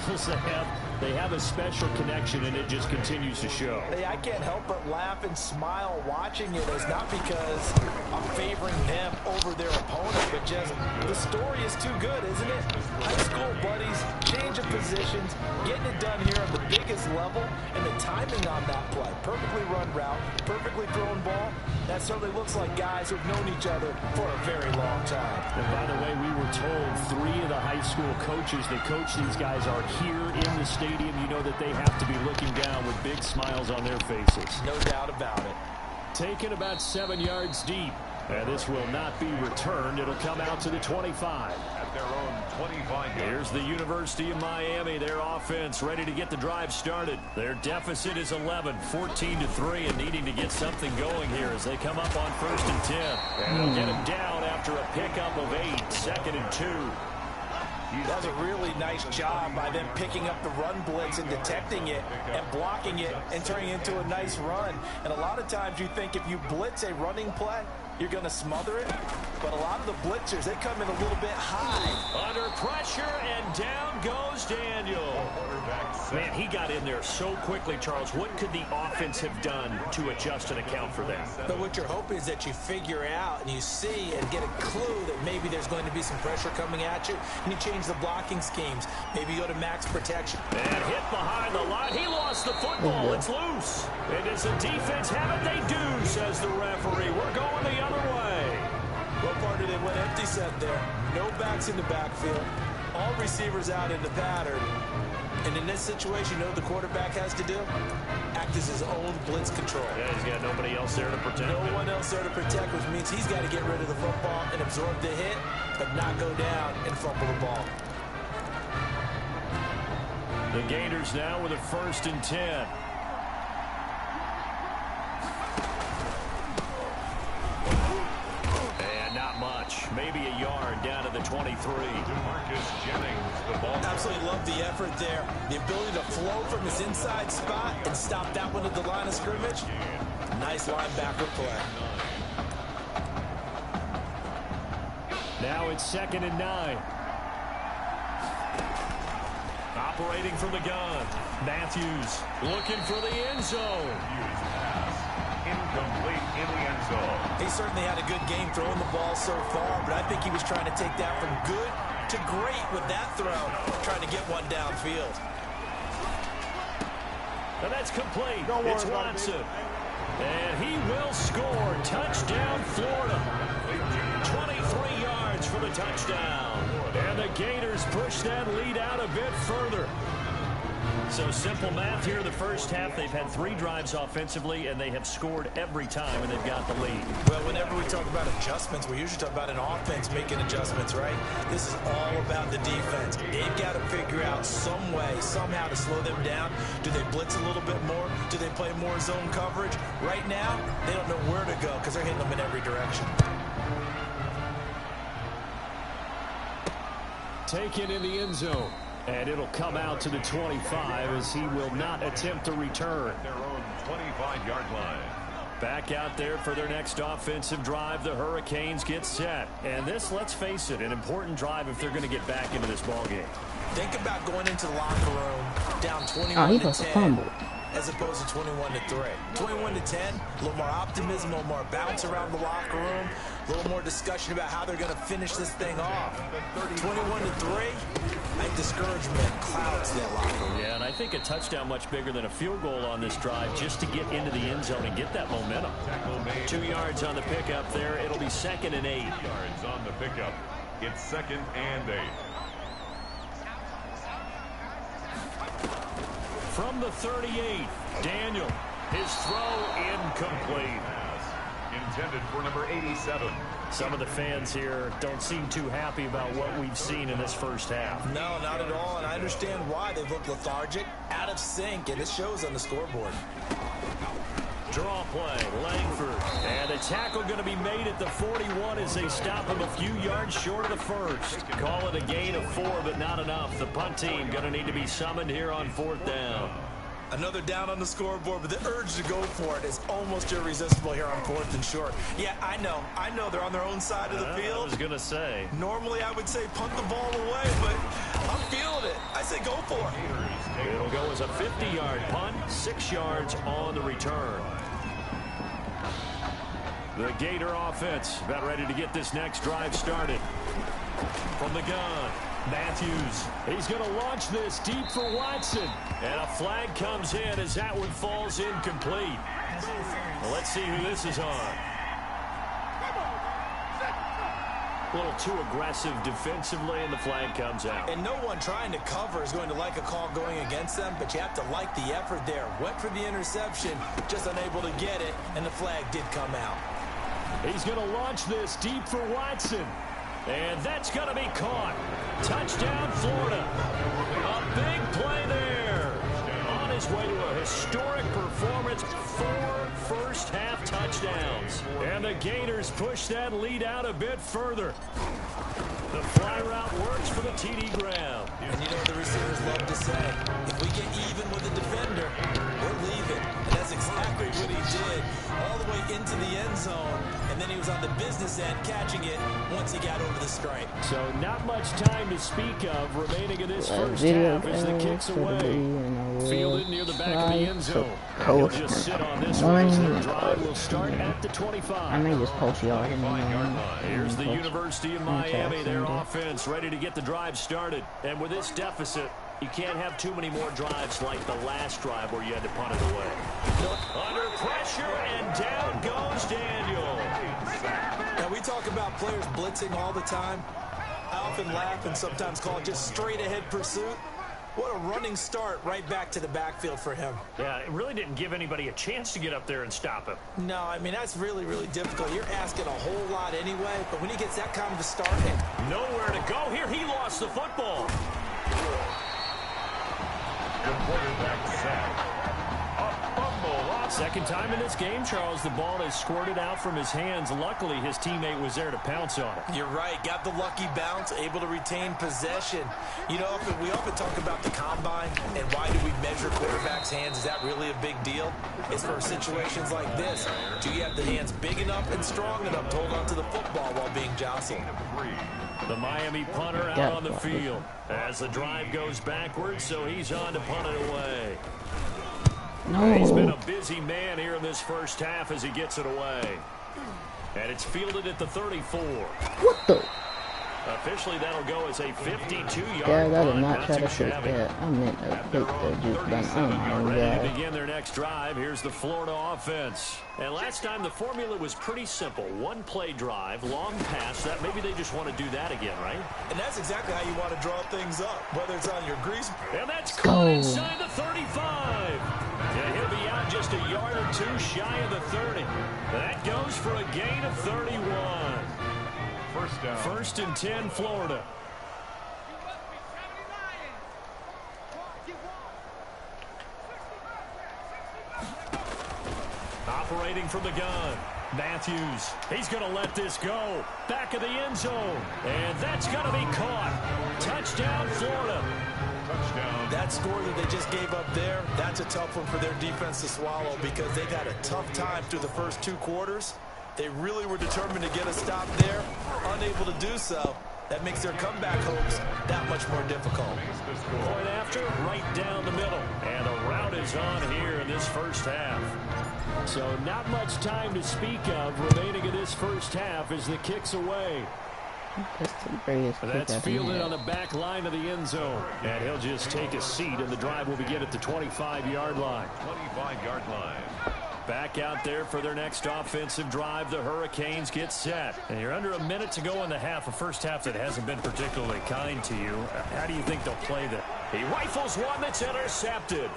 [SPEAKER 5] They have a special connection, and it just continues to show.
[SPEAKER 7] Hey, I can't help but laugh and smile watching it. It's not because I'm favoring them over their opponent, but just the story is too good, isn't it? High school buddies, change of positions, getting it done here on the biggest level, and the timing on that play. Perfectly run route, perfectly thrown ball. That certainly looks like guys who've known each other for a very long time.
[SPEAKER 5] And by the way, we were told 3 of the high school coaches that coach these guys are here in the stadium. You know that they have to be looking down with big smiles on their faces.
[SPEAKER 7] No doubt about it.
[SPEAKER 5] Taken about 7 yards deep. And this will not be returned. It'll come out to the 25.
[SPEAKER 8] At their own 25 yards.
[SPEAKER 5] Here's the University of Miami. Their offense ready to get the drive started. Their deficit is 11, 14-3, and needing to get something going here as they come up on 1st and 10. And they'll get him down after a pickup of 8, 2nd and 2.
[SPEAKER 7] That's a really nice job by them picking up the run blitz and detecting it and blocking it and turning it into a nice run. And a lot of times you think if you blitz a running play, you're going to smother it. But a lot of the blitzers, they come in a little bit high.
[SPEAKER 5] Under pressure, and down goes Daniel. Man, he got in there so quickly, Charles. What could the offense have done to adjust and account for that?
[SPEAKER 7] But what you're hoping is that you figure out and you see and get a clue that maybe there's going to be some pressure coming at you, and you change the blocking schemes. Maybe you go to max protection.
[SPEAKER 5] And hit behind the line. He lost the football. It's loose. And does the defense have it? They do, says the referee. We're going the other way.
[SPEAKER 7] What partner they went empty set there. No backs in the backfield. All receivers out in the pattern. And in this situation, you know what the quarterback has to do? Act as his own blitz control.
[SPEAKER 5] Yeah, he's got nobody else there to protect him.
[SPEAKER 7] No one else there to protect, which means he's got to get rid of the football and absorb the hit, but not go down and fumble the ball.
[SPEAKER 5] The Gators now with a 1st and 10. Maybe a yard down to the 23.
[SPEAKER 8] DeMarcus Jennings, the ball.
[SPEAKER 7] Absolutely love the effort there. The ability to flow from his inside spot and stop that one at the line of scrimmage. Nice linebacker play.
[SPEAKER 5] Now it's 2nd and 9. Operating from the gun. Matthews looking for the end zone.
[SPEAKER 8] Incomplete in the end zone.
[SPEAKER 7] He certainly had a good game throwing the ball so far, but I think he was trying to take that from good to great with that throw, trying to get one downfield.
[SPEAKER 5] And that's complete. It's Watson. And he will score. Touchdown, Florida. 23 yards for the touchdown. And the Gators push that lead out a bit further. So simple math here in the first half. They've had 3 drives offensively, and they have scored every time, and they've got the lead.
[SPEAKER 7] Well, whenever we talk about adjustments, we usually talk about an offense making adjustments, right? This is all about the defense. They've got to figure out some way, somehow to slow them down. Do they blitz a little bit more? Do they play more zone coverage? Right now, they don't know where to go because they're hitting them in every direction.
[SPEAKER 5] Taken in the end zone. And it'll come out to the 25 as he will not attempt to return.
[SPEAKER 8] At their own 25-yard line.
[SPEAKER 5] Back out there for their next offensive drive. The Hurricanes get set. And this, let's face it, an important drive if they're going to get back into this ballgame.
[SPEAKER 7] Think about going into the locker room down 21-10.
[SPEAKER 4] Oh, he was a fumble.
[SPEAKER 7] as opposed to 21-3. 21-10, a little more optimism, a little more bounce around the locker room, a little more discussion about how they're going to finish this thing off. 21-3, I think discouragement clouds that locker room.
[SPEAKER 5] Yeah, and I think a touchdown much bigger than a field goal on this drive just to get into the end zone and get that momentum. 2 yards on the pickup there. It'll be 2nd and 8.
[SPEAKER 8] 2 yards on the pickup. It's 2nd and 8.
[SPEAKER 5] From the 38, Daniel. His throw incomplete.
[SPEAKER 8] Intended for number 87.
[SPEAKER 5] Some of the fans here don't seem too happy about what we've seen in this first half.
[SPEAKER 7] No, not at all, and I understand why. They look lethargic, out of sync, and it shows on the scoreboard.
[SPEAKER 5] Draw play, Langford. And a tackle going to be made at the 41 as they stop him a few yards short of the first. Call it a gain of 4, but not enough. The punt team going to need to be summoned here on 4th down.
[SPEAKER 7] Another down on the scoreboard, but the urge to go for it is almost irresistible here on 4th and short. Yeah, I know they're on their own side of the field.
[SPEAKER 5] I was going to say.
[SPEAKER 7] Normally I would say punt the ball away, but I'm feeling it. I say go for it.
[SPEAKER 5] It'll go as a 50-yard punt, 6 yards on the return. The Gator offense about ready to get this next drive started. From the gun, Matthews. He's going to launch this deep for Watson. And a flag comes in as that one falls incomplete. Well, let's see who this is on. A little too aggressive defensively, and the flag comes out.
[SPEAKER 7] And no one trying to cover is going to like a call going against them, but you have to like the effort there. Went for the interception, just unable to get it, and the flag did come out.
[SPEAKER 5] He's going to launch this deep for Watson. And that's going to be caught. Touchdown, Florida. A big play there. On his way to a historic performance, 4 first-half touchdowns. And the Gators push that lead out a bit further. The fly route works for the TD Graham.
[SPEAKER 7] And you know what the receivers love to say? If we get even with the defender, we're leaving. And that's exactly what he did. All the way into the end zone. And then he was on the business end catching it once he got over the stripe.
[SPEAKER 5] So not much time to speak of remaining in this first half as the kick's away. Fielded near the back of the end zone. He'll just sit on this one as their drive will start at the 25.
[SPEAKER 4] I may just post y'all.
[SPEAKER 5] Here's the University of Miami, their offense ready to get the drive started. And with this deficit, you can't have too many more drives like the last drive where you had to punt it away. Under pressure, and down goes Daniel.
[SPEAKER 7] Now, we talk about players blitzing all the time. I often laugh and sometimes call it just straight-ahead pursuit. What a running start right back to the backfield for him.
[SPEAKER 5] Yeah, it really didn't give anybody a chance to get up there and stop him.
[SPEAKER 7] No, I mean, that's really, really difficult. You're asking a whole lot anyway, but when he gets that kind of a start and
[SPEAKER 5] nowhere to go here, he lost the football.
[SPEAKER 8] The quarterback sack. A fumble.
[SPEAKER 5] Second time in this game, Charles, the ball has squirted out from his hands. Luckily, his teammate was there to pounce on it.
[SPEAKER 7] You're right. Got the lucky bounce, able to retain possession. You know, we often talk about the combine and why do we measure quarterbacks' hands? Is that really a big deal? It's for situations like this. Do you have the hands big enough and strong enough to hold onto the football while being jostled?
[SPEAKER 5] The Miami punter out on the field as the drive goes backwards, so he's on to punt it away.
[SPEAKER 4] No.
[SPEAKER 5] He's been a busy man here in this first half as he gets it away. And it's fielded at the 34.
[SPEAKER 4] What the?
[SPEAKER 5] Officially, that'll go as a 52-yard
[SPEAKER 4] Guys, I did
[SPEAKER 5] punt.
[SPEAKER 4] not try to
[SPEAKER 5] too
[SPEAKER 4] shoot
[SPEAKER 5] shabby.
[SPEAKER 4] that. I meant to hit the juke button. Oh my
[SPEAKER 5] Ready to
[SPEAKER 4] god.
[SPEAKER 5] begin their next drive. Here's the Florida offense. And last time the formula was pretty simple. One play drive, long pass. That maybe they just want to do that again, right?
[SPEAKER 7] And that's exactly how you want to draw things up, whether it's on your grease.
[SPEAKER 5] And that's caught inside the 35. Yeah, he'll be out just a yard or two shy of the 30. That goes for a gain of 31.
[SPEAKER 8] First down.
[SPEAKER 5] 1st and 10, Florida. Operating from the gun. Matthews. He's going to let this go. Back of the end zone. And that's going to be caught. Touchdown, Florida.
[SPEAKER 8] Touchdown.
[SPEAKER 7] That score that they just gave up there, that's a tough one for their defense to swallow because they got a tough time through the first 2 quarters. They really were determined to get a stop there, unable to do so. That makes their comeback hopes that much more difficult.
[SPEAKER 5] Point after, right down the middle. And the route is on here in this first half. So not much time to speak of remaining in this first half as the kick's away. That's fielded on the back line of the end zone. And he'll just take a seat, and the drive will begin at the 25-yard line.
[SPEAKER 8] 25-yard line.
[SPEAKER 5] Back out there for their next offensive drive. The Hurricanes get set. And you're under a minute to go in the half, a first half that hasn't been particularly kind to you. How do you think they'll play that? He rifles one that's intercepted.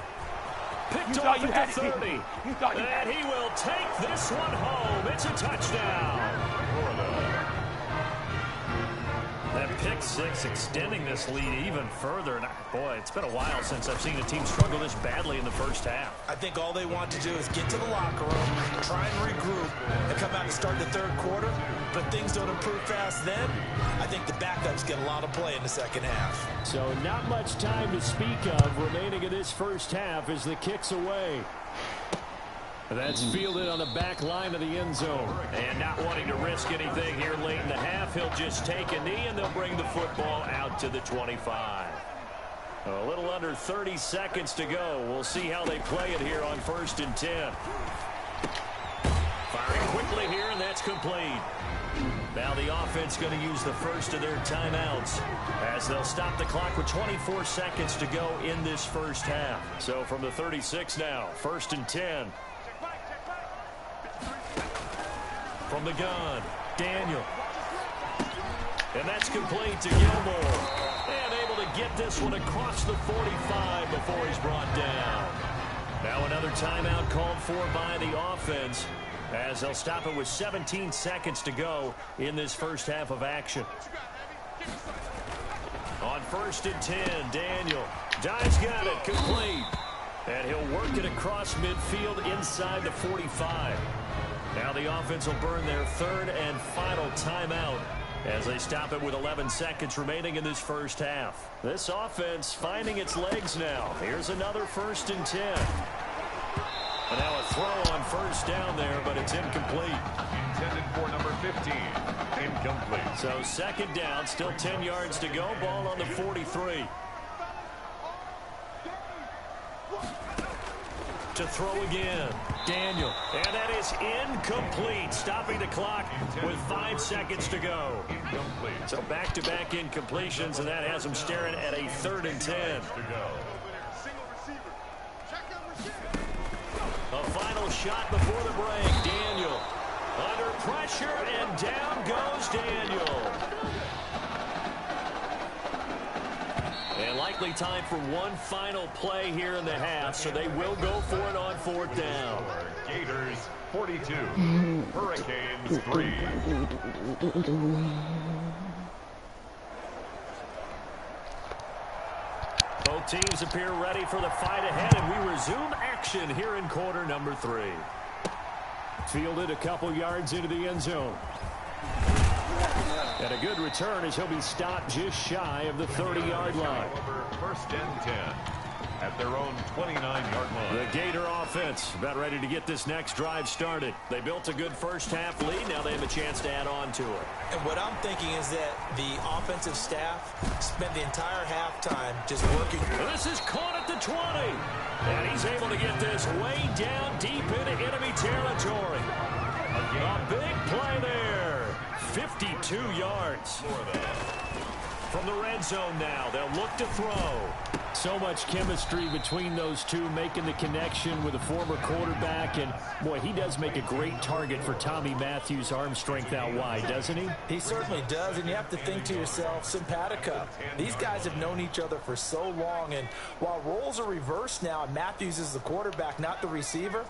[SPEAKER 5] Picked off at the 30. And he will take this one home. It's a touchdown. That pick six extending this lead even further. And boy, it's been a while since I've seen a team struggle this badly in the first half.
[SPEAKER 7] I think all they want to do is get to the locker room, try and regroup, and come out and start the third quarter. But things don't improve fast then. I think the backups get a lot of play in the second half.
[SPEAKER 5] So not much time to speak of remaining in this first half as the kick's away. That's fielded on the back line of the end zone. And not wanting to risk anything here late in the half, he'll just take a knee and they'll bring the football out to the 25. A little under 30 seconds to go. We'll see how they play it here on 1st and 10. Firing quickly here, and that's complete. Now the offense going to use the first of their timeouts as they'll stop the clock with 24 seconds to go in this first half. So from the 36 now, 1st and 10. From the gun, Daniel. And that's complete to Gilmore. And able to get this one across the 45 before he's brought down. Now another timeout called for by the offense as they'll stop it with 17 seconds to go in this first half of action. On 1st and 10, Daniel. Dives got it, complete. And he'll work it across midfield inside the 45. Now the offense will burn their third and final timeout as they stop it with 11 seconds remaining in this first half. This offense finding its legs now. Here's another 1st and 10. And now a throw on 1st down there, but it's incomplete.
[SPEAKER 8] Intended for number 15. Incomplete.
[SPEAKER 5] So 2nd down, still 10 yards to go. Ball on the 43. To throw again, Daniel, and that is incomplete, stopping the clock with 5 seconds to go.
[SPEAKER 8] Incomplete.
[SPEAKER 5] So back-to-back incompletions, and that has them staring at a 3rd and 10. A final shot before the break, Daniel. Under pressure, and down goes Daniel. And likely time for one final play here in the half, so they will go for it on 4th down.
[SPEAKER 8] Gators 42, Hurricanes 3.
[SPEAKER 5] Both teams appear ready for the fight ahead, and we resume action here in quarter number 3. Fielded a couple yards into the end zone. And a good return as he'll be stopped just shy of the 30-yard line.
[SPEAKER 8] 1st and 10 at their own 29-yard line.
[SPEAKER 5] The Gator offense about ready to get this next drive started. They built a good first half lead. Now they have a chance to add on to it.
[SPEAKER 7] And what I'm thinking is that the offensive staff spent the entire halftime just working.
[SPEAKER 5] This is caught at the 20. And he's able to get this way down deep into enemy territory. A big play there. 52 yards. From the red zone now, they'll look to throw. So much chemistry between those two, making the connection with a former quarterback. And, boy, he does make a great target for Tommy Matthews' arm strength out wide, doesn't he?
[SPEAKER 7] He certainly does, and you have to think to yourself, simpatico. These guys have known each other for so long, and while roles are reversed now and Matthews is the quarterback, not the receiver,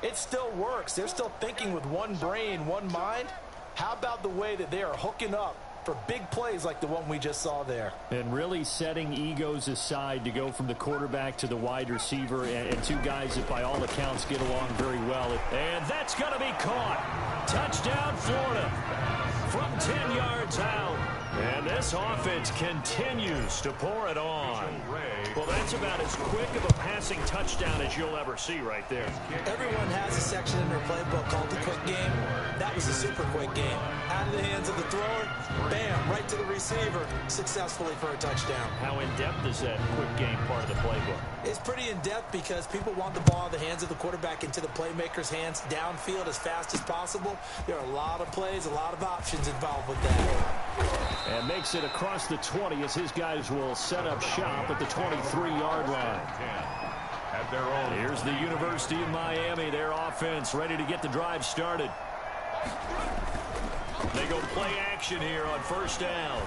[SPEAKER 7] it still works. They're still thinking with one brain, one mind. How about the way that they are hooking up for big plays like the one we just saw there?
[SPEAKER 5] And really setting egos aside to go from the quarterback to the wide receiver, and two guys that by all accounts get along very well. And that's going to be caught. Touchdown, Florida. From 10 yards out. And this offense continues to pour it on. Well, that's about as quick of a passing touchdown as you'll ever see right there.
[SPEAKER 7] Everyone has a section in their playbook called the quick game. That was a super quick game. Out of the hands of of the thrower, bam, right to the receiver, successfully for a touchdown.
[SPEAKER 5] How in-depth is that quick game part of the playbook?
[SPEAKER 7] It's pretty in-depth because people want the ball in the hands of the quarterback into the playmaker's hands downfield as fast as possible. There are a lot of plays, a lot of options involved with that.
[SPEAKER 5] And makes it across the 20 as his guys will set up shop at the 23-yard line.
[SPEAKER 8] At their own.
[SPEAKER 5] Here's the University of Miami, their offense ready to get the drive started. They go play action here on first down.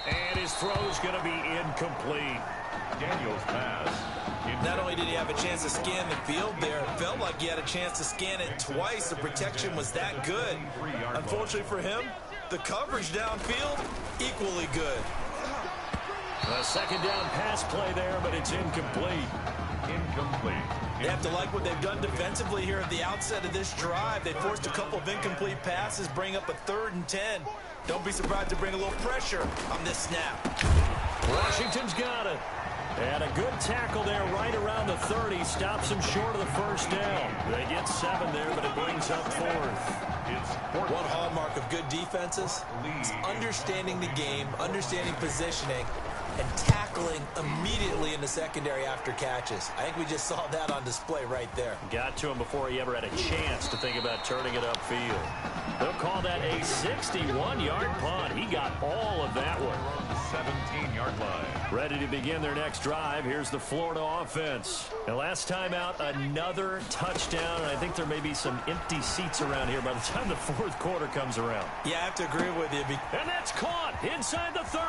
[SPEAKER 5] And his throw's going to be incomplete.
[SPEAKER 8] Daniel's pass.
[SPEAKER 7] Not only did he have a chance to scan the field there, it felt like he had a chance to scan it twice. The protection was that good. Unfortunately for him, the coverage downfield, equally good.
[SPEAKER 5] A second down pass play there, but it's incomplete.
[SPEAKER 7] They have to like what they've done defensively here at the outset of this drive. They forced a couple of incomplete passes, bring up a 3rd and 10. Don't be surprised to bring a little pressure on this snap.
[SPEAKER 5] Washington's got it. And a good tackle there right around the 30. Stops him short of the first down. They get 7 there, but it brings up 4th.
[SPEAKER 7] One hallmark of good defenses is understanding the game, understanding positioning, and tackling immediately in the secondary after catches. I think we just saw that on display right there.
[SPEAKER 5] Got to him before he ever had a chance to think about turning it upfield. They'll call that a 61-yard punt. He got all of that one.
[SPEAKER 8] 17-yard line.
[SPEAKER 5] Ready to begin their next drive. Here's the Florida offense. The last time out, another touchdown, and I think there may be some empty seats around here by the time the 4th quarter comes around.
[SPEAKER 7] Yeah, I have to agree with you.
[SPEAKER 5] And that's caught inside the 30.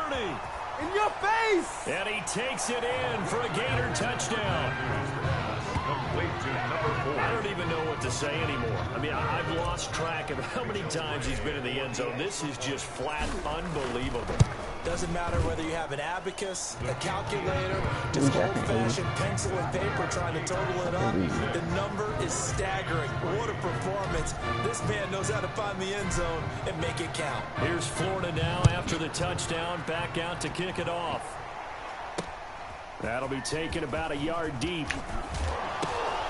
[SPEAKER 11] In your face!
[SPEAKER 5] And he takes it in for a Gator touchdown.
[SPEAKER 8] Complete to number 4.
[SPEAKER 5] I don't even know what to say anymore. I mean, I've lost track of how many times he's been in the end zone. This is just flat unbelievable.
[SPEAKER 7] Doesn't matter whether you have an abacus, a calculator, just old-fashioned pencil and paper trying to total it up. The number is staggering. What a performance. This man knows how to find the end zone and make it count.
[SPEAKER 5] Here's Florida now after the touchdown, back out to kick it off. That'll be taken about a yard deep.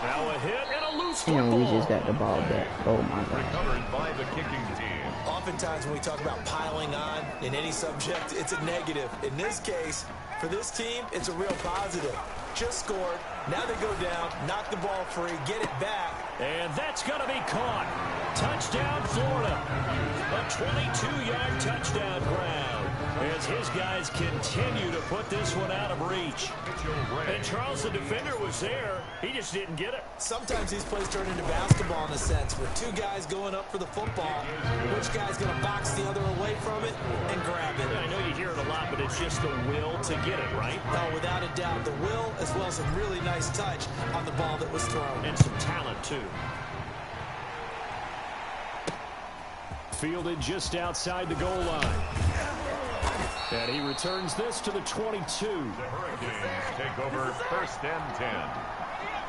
[SPEAKER 5] Now a hit and a loose football.
[SPEAKER 4] And we just got the ball back. Oh my God.
[SPEAKER 8] Recovered by the kicking team.
[SPEAKER 7] Oftentimes when we talk about piling on in any subject, it's a negative. In this case, for this team, it's a real positive. Just scored. Now they go down, knock the ball free, get it back.
[SPEAKER 5] And that's going to be caught. Touchdown, Florida. A 22-yard touchdown grab as his guys continue to put this one out of reach. And Charles, the defender, was there. He just didn't get it.
[SPEAKER 7] Sometimes these plays turn into basketball in a sense, with two guys going up for the football. Which guy's going to box the other away from it and grab it?
[SPEAKER 5] I know you hear it a lot, but it's just the will to get it, right?
[SPEAKER 7] Oh, without a doubt. The will, as well as some really nice touch on the ball that was thrown.
[SPEAKER 5] And some talent, too. Fielded just outside the goal line. And he returns this to the 22.
[SPEAKER 8] The Hurricanes take over 1st and 10.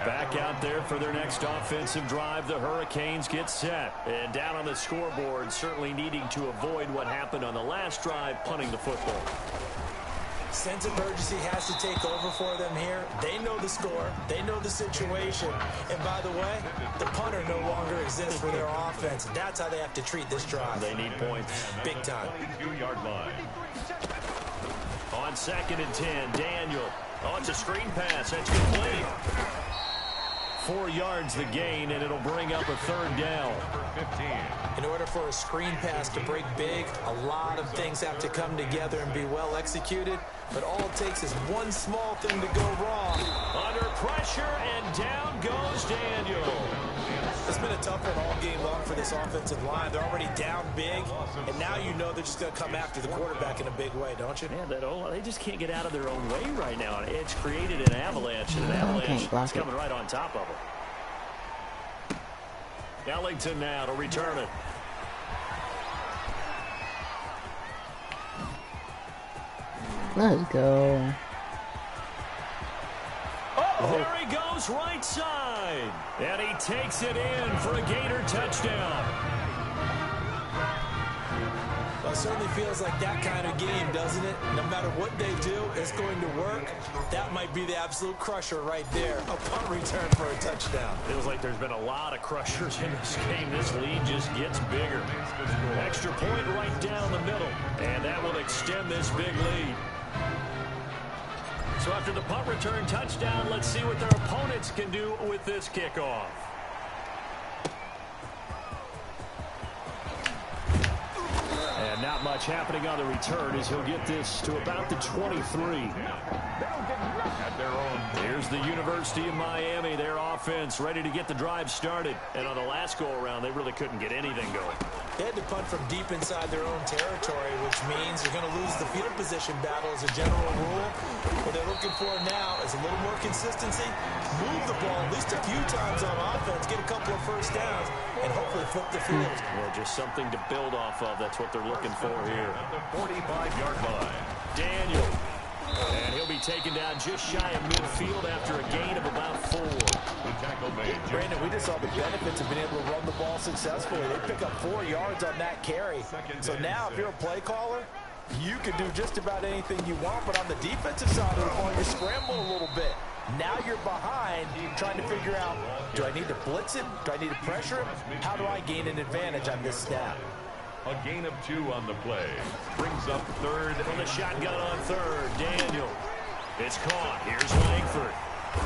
[SPEAKER 5] Back out there for their next offensive drive. The Hurricanes get set. And down on the scoreboard, certainly needing to avoid what happened on the last drive, punting the football.
[SPEAKER 7] Sense of urgency has to take over for them here. They know the score. They know the situation. And by the way, the punter no longer exists for their offense. That's how they have to treat this drive.
[SPEAKER 5] They need points.
[SPEAKER 7] Big time.
[SPEAKER 8] 2-yard line.
[SPEAKER 5] On 2nd and 10, Daniel. Oh, it's a screen pass. That's complete. 4 yards the gain, and it'll bring up a 3rd down.
[SPEAKER 8] 15.
[SPEAKER 7] In order for a screen pass to break big, a lot of things have to come together and be well executed. But all it takes is one small thing to go wrong.
[SPEAKER 5] Under pressure, and down goes Daniel.
[SPEAKER 7] It's been a tough one all game long for this offensive line. They're already down big, and now you know they're just going to come after the quarterback in a big way, don't you?
[SPEAKER 5] Yeah, they just can't get out of their own way right now. It's created an avalanche, and an avalanche is coming right on top of them. Ellington now to return it.
[SPEAKER 4] Let's go.
[SPEAKER 5] There he goes right side. And he takes it in for a Gator touchdown.
[SPEAKER 7] Well, it certainly feels like that kind of game, doesn't it? No matter what they do, it's going to work. That might be the absolute crusher right there. A punt return for a touchdown.
[SPEAKER 5] Feels like there's been a lot of crushers in this game. This lead just gets bigger. Extra point right down the middle, and that will extend this big lead. So after the punt return touchdown, let's see what their opponents can do with this kickoff. And not much happening on the return as he'll get this to about the 23. Here's the University of Miami, their offense ready to get the drive started. And on the last go-around, they really couldn't get anything going.
[SPEAKER 7] They had to punt from deep inside their own territory, which means you're going to lose the field position battle as a general rule. What they're looking for now is a little more consistency, move the ball at least a few times on offense, get a couple of first downs, and hopefully flip the field.
[SPEAKER 5] Well, just something to build off of. That's what they're looking for here.
[SPEAKER 8] At the 45-yard line.
[SPEAKER 5] Daniel. And he'll be taken down just shy of midfield after a gain of about 4.
[SPEAKER 8] The tackle made.
[SPEAKER 7] Brandon, we just saw the benefits of being able to run the ball successfully. They pick up 4 yards on that carry. So now if you're a play caller, you can do just about anything you want. But on the defensive side of the ball, you're scrambling a little bit. Now you're behind, trying to figure out, do I need to blitz him? Do I need to pressure him? How do I gain an advantage on this snap?
[SPEAKER 8] A gain of 2 on the play. Brings up third.
[SPEAKER 5] From the shotgun on third, Daniel. It's caught. Here's Langford.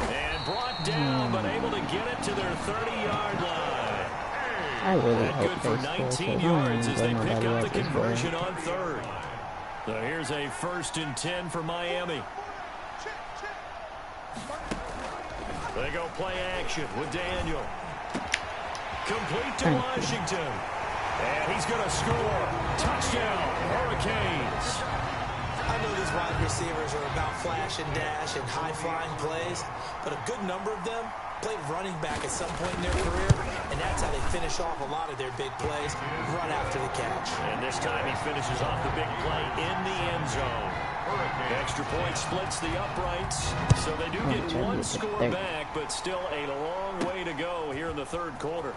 [SPEAKER 5] And brought down, but able to get it to their 30-yard line.
[SPEAKER 4] I really hope
[SPEAKER 5] good for 19 yards as they pick up the conversion on third. So here's a 1st and 10 for Miami. They go play action with Daniel. Complete to Washington. And he's going to score. Touchdown, Hurricanes.
[SPEAKER 7] I know these wide receivers are about flash and dash and high-flying plays, but a good number of them played running back at some point in their career, and that's how they finish off a lot of their big plays, run after the catch.
[SPEAKER 5] And this time he finishes off the big play in the end zone. The extra point splits the uprights, so they do get 1 score back, but still a long way to go here in the third quarter.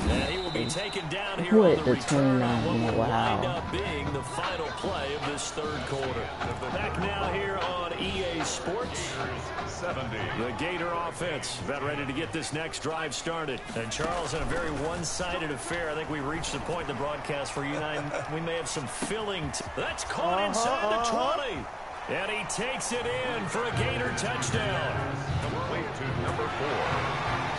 [SPEAKER 5] And he will be taken down here on the return on what will wind up being the final play of this third quarter. Back now here on EA Sports.
[SPEAKER 8] 70.
[SPEAKER 5] The Gator offense about ready to get this next drive started. And Charles, in a very one-sided affair, I think we reached the point in the broadcast where you and I, we may have some filling. That's caught inside the 20. And he takes it in for a Gator touchdown.
[SPEAKER 8] Complete to number 4.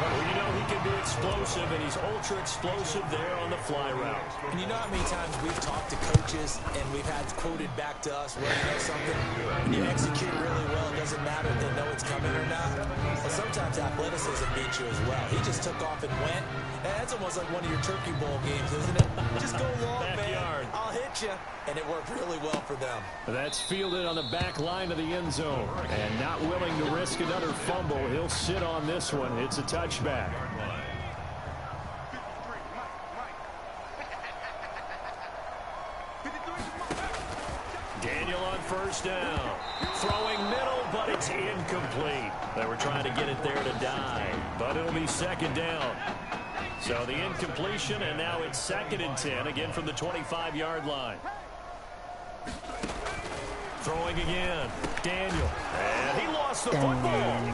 [SPEAKER 5] Well, you know he can be explosive, and he's ultra-explosive there on the fly route.
[SPEAKER 7] And you know how many times we've talked to coaches and we've had quoted back to us, well, you know something, when you execute really well, it doesn't matter if they know it's coming or not. But sometimes athleticism beats you as well. He just took off and went. And that's almost like one of your Turkey Bowl games, isn't it? Just go long, man. I'll hit you. And it worked really well for them.
[SPEAKER 5] That's fielded on the back line of the end zone. And not willing to risk another fumble, he'll sit on this one. It's a touchback. Daniel on first down. Throwing middle, but it's incomplete. They were trying to get it there to die, but it'll be 2nd down. So the incompletion, and now it's 2nd and 10, again from the 25-yard line. Throwing again, Daniel. And he lost the football.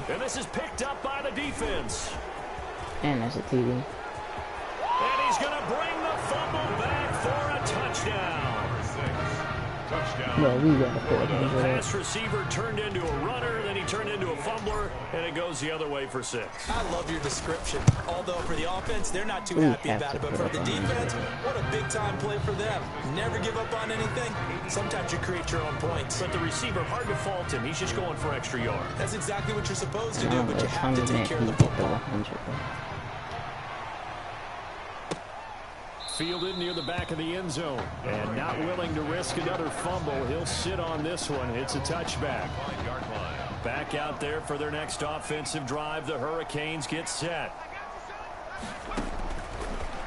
[SPEAKER 5] And this is picked up by the defense.
[SPEAKER 4] And that's a TD.
[SPEAKER 5] And he's going to bring the fumble back for a touchdown.
[SPEAKER 8] Touchdown.
[SPEAKER 4] Well, we got
[SPEAKER 5] The pass receiver turned into a runner, then he turned into a fumbler, and it goes the other way for 6.
[SPEAKER 7] I love your description. Although for the offense, they're not too happy about it. But for the defense, what a big-time play for them. Never give up on anything. Sometimes you create your own points.
[SPEAKER 5] But the receiver, hard to fault him. He's just going for extra yards.
[SPEAKER 7] That's exactly what you're supposed to do, but you have to take care of the football.
[SPEAKER 5] Fielded near the back of the end zone. And not willing to risk another fumble. He'll sit on this one. It's a touchback. Back out there for their next offensive drive. The Hurricanes get set.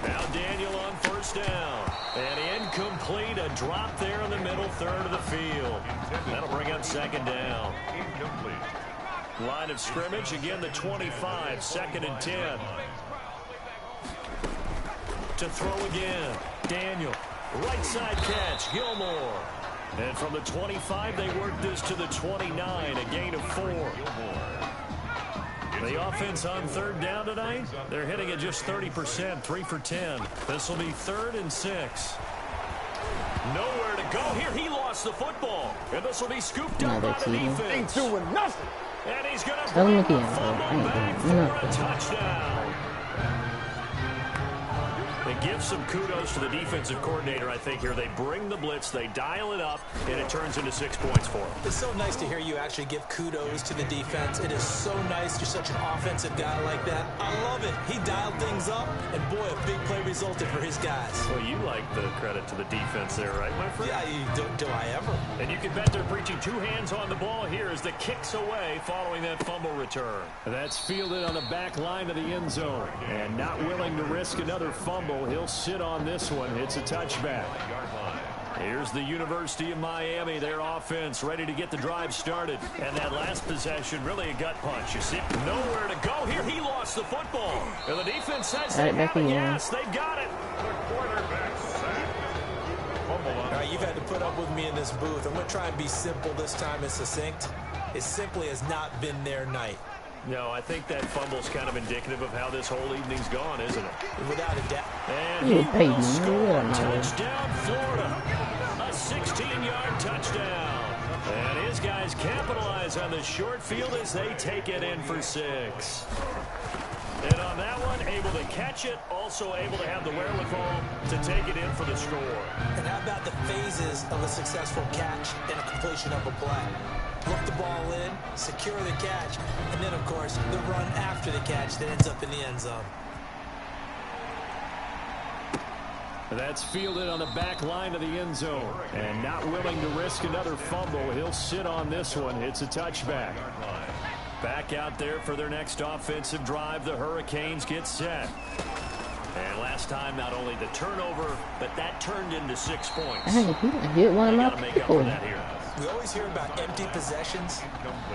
[SPEAKER 5] Now Daniel on first down. And incomplete. A drop there in the middle third of the field. That'll bring up 2nd down.
[SPEAKER 8] Incomplete.
[SPEAKER 5] Line of scrimmage. Again, the 25. 2nd and 10. to throw again. Daniel, right side catch, Gilmore. And from the 25, they work this to the 29, a gain of 4. The offense on third down tonight, they're hitting at just 30%, 3 for 10. This will be 3rd and 6. Nowhere to go here. He lost the football. And this will be scooped up by the defense.
[SPEAKER 3] Ain't doing nothing.
[SPEAKER 5] And he's going to bring the fumble back for a touchdown. They give some kudos to the defensive coordinator, I think, here. They bring the blitz, they dial it up, and it turns into 6 points for them.
[SPEAKER 7] It's so nice to hear you actually give kudos to the defense. It is so nice. You're such an offensive guy like that. I love it. He dialed things up, and boy, a big play resulted for his guys.
[SPEAKER 5] Well, you like the credit to the defense there, right, my friend?
[SPEAKER 7] Yeah, do I ever?
[SPEAKER 5] And you can bet they're preaching 2 hands on the ball here as the kick's away following that fumble return. That's fielded on the back line of the end zone. And not willing to risk another fumble, he'll sit on this one. It's a touchback. Here's the University of Miami, their offense ready to get the drive started. And that last possession, really a gut punch. You see, nowhere to go here. He lost the football. And the defense says they have it. Yes, they got it.
[SPEAKER 8] The quarterback sack.
[SPEAKER 7] All right, you've had to put up with me in this booth. I'm going to try and be simple this time and succinct. It simply has not been their night.
[SPEAKER 5] No, I think that fumble's kind of indicative of how this whole evening's gone, isn't it?
[SPEAKER 7] Without a doubt.
[SPEAKER 5] And he will score. Touchdown, Florida. A 16-yard touchdown. And his guys capitalize on the short field as they take it in for 6. And on that one, able to catch it, also able to have the wherewithal to take it in for the score.
[SPEAKER 7] And how about the phases of a successful catch and a completion of a play? Look the ball in, secure the catch, and then, of course, the run after the catch that ends up in the end zone.
[SPEAKER 5] That's fielded on the back line of the end zone. And not willing to risk another fumble, he'll sit on this one. It's a touchback. Back out there for their next offensive drive. The Hurricanes get set. And last time, not only the turnover, but that turned into 6 points.
[SPEAKER 4] He hit one of my
[SPEAKER 5] make up for that here.
[SPEAKER 7] We always hear about empty possessions,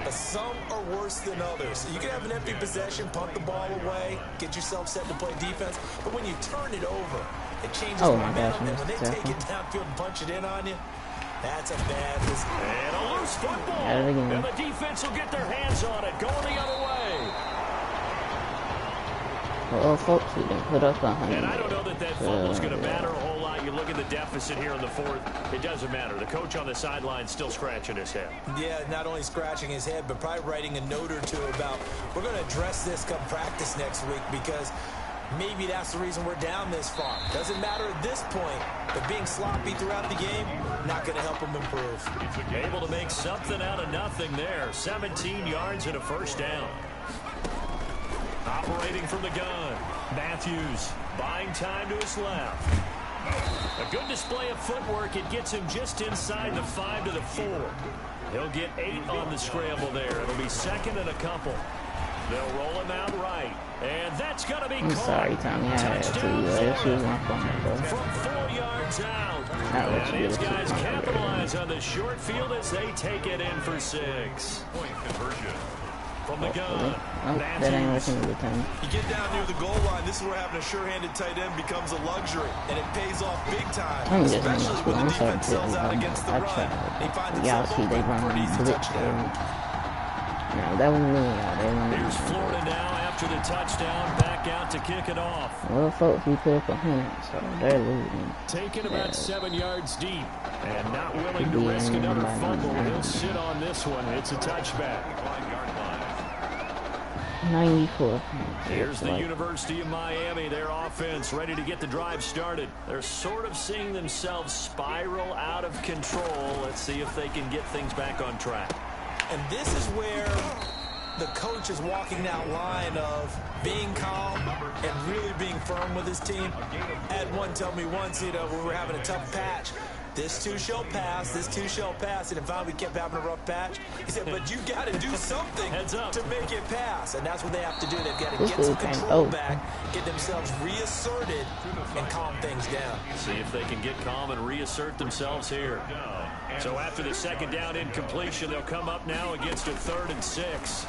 [SPEAKER 7] but some are worse than others. You can have an empty possession, punt the ball away, get yourself set to play defense, but when you turn it over, it changes momentum, and when they take it downfield and punch it in on you, that's a bad mistake.
[SPEAKER 5] And a loose football. And the defense will get their hands on it, going the other way.
[SPEAKER 4] Well, folks, we didn't put up 100.
[SPEAKER 5] And I don't know that fumble's going to matter a whole lot. You look at the deficit here in the 4th, it doesn't matter. The coach on the sideline still scratching his head.
[SPEAKER 7] Yeah, not only scratching his head, but probably writing a note or two about, we're going to address this come practice next week because maybe that's the reason we're down this far. Doesn't matter at this point, but being sloppy throughout the game, not going to help them improve.
[SPEAKER 5] Able to make something out of nothing there. 17 yards and a first down. Operating from the gun, Matthews buying time to his left. A good display of footwork. It gets him just inside the 5 to the 4. He'll get 8 on the scramble there. It'll be 2nd and a couple. They'll roll him out right. And that's going to be caught.
[SPEAKER 4] I'm sorry, Tommy. I had to. This was my phone, bro.
[SPEAKER 5] From 4 yards out. And his guys capitalize on the short field as they take it in for 6.
[SPEAKER 8] Point conversion.
[SPEAKER 5] From the gun,
[SPEAKER 4] that ain't working with time.
[SPEAKER 7] You get down near the goal line, this is where having a sure-handed tight end becomes a luxury, and it pays off big time, especially when the defense sells out against the run. They find themselves open for an easy touchdown.
[SPEAKER 4] No, that wasn't really out.
[SPEAKER 5] Here's Florida now after the touchdown, back out to kick it off.
[SPEAKER 4] Well, folks, we put up 100, so they're losing.
[SPEAKER 5] Taking about 7 yards deep, and not willing to risk another fumble. He'll sit on this one. It's a touchback.
[SPEAKER 4] 94.
[SPEAKER 5] Here's the University of Miami, their offense ready to get the drive started. They're sort of seeing themselves spiral out of control. Let's see if they can get things back on track.
[SPEAKER 7] And this is where the coach is walking that line of being calm and really being firm with his team. I had one tell me once, we were having a tough patch. This too shall pass, this too shall pass. And finally we kept having a rough patch. He said, but you got to do something to make it pass. And that's what they have to do. They've got to get some control back, get themselves reasserted, and calm things down.
[SPEAKER 5] See if they can get calm and reassert themselves here. So after the 2nd down incompletion, they'll come up now against a 3rd and 6.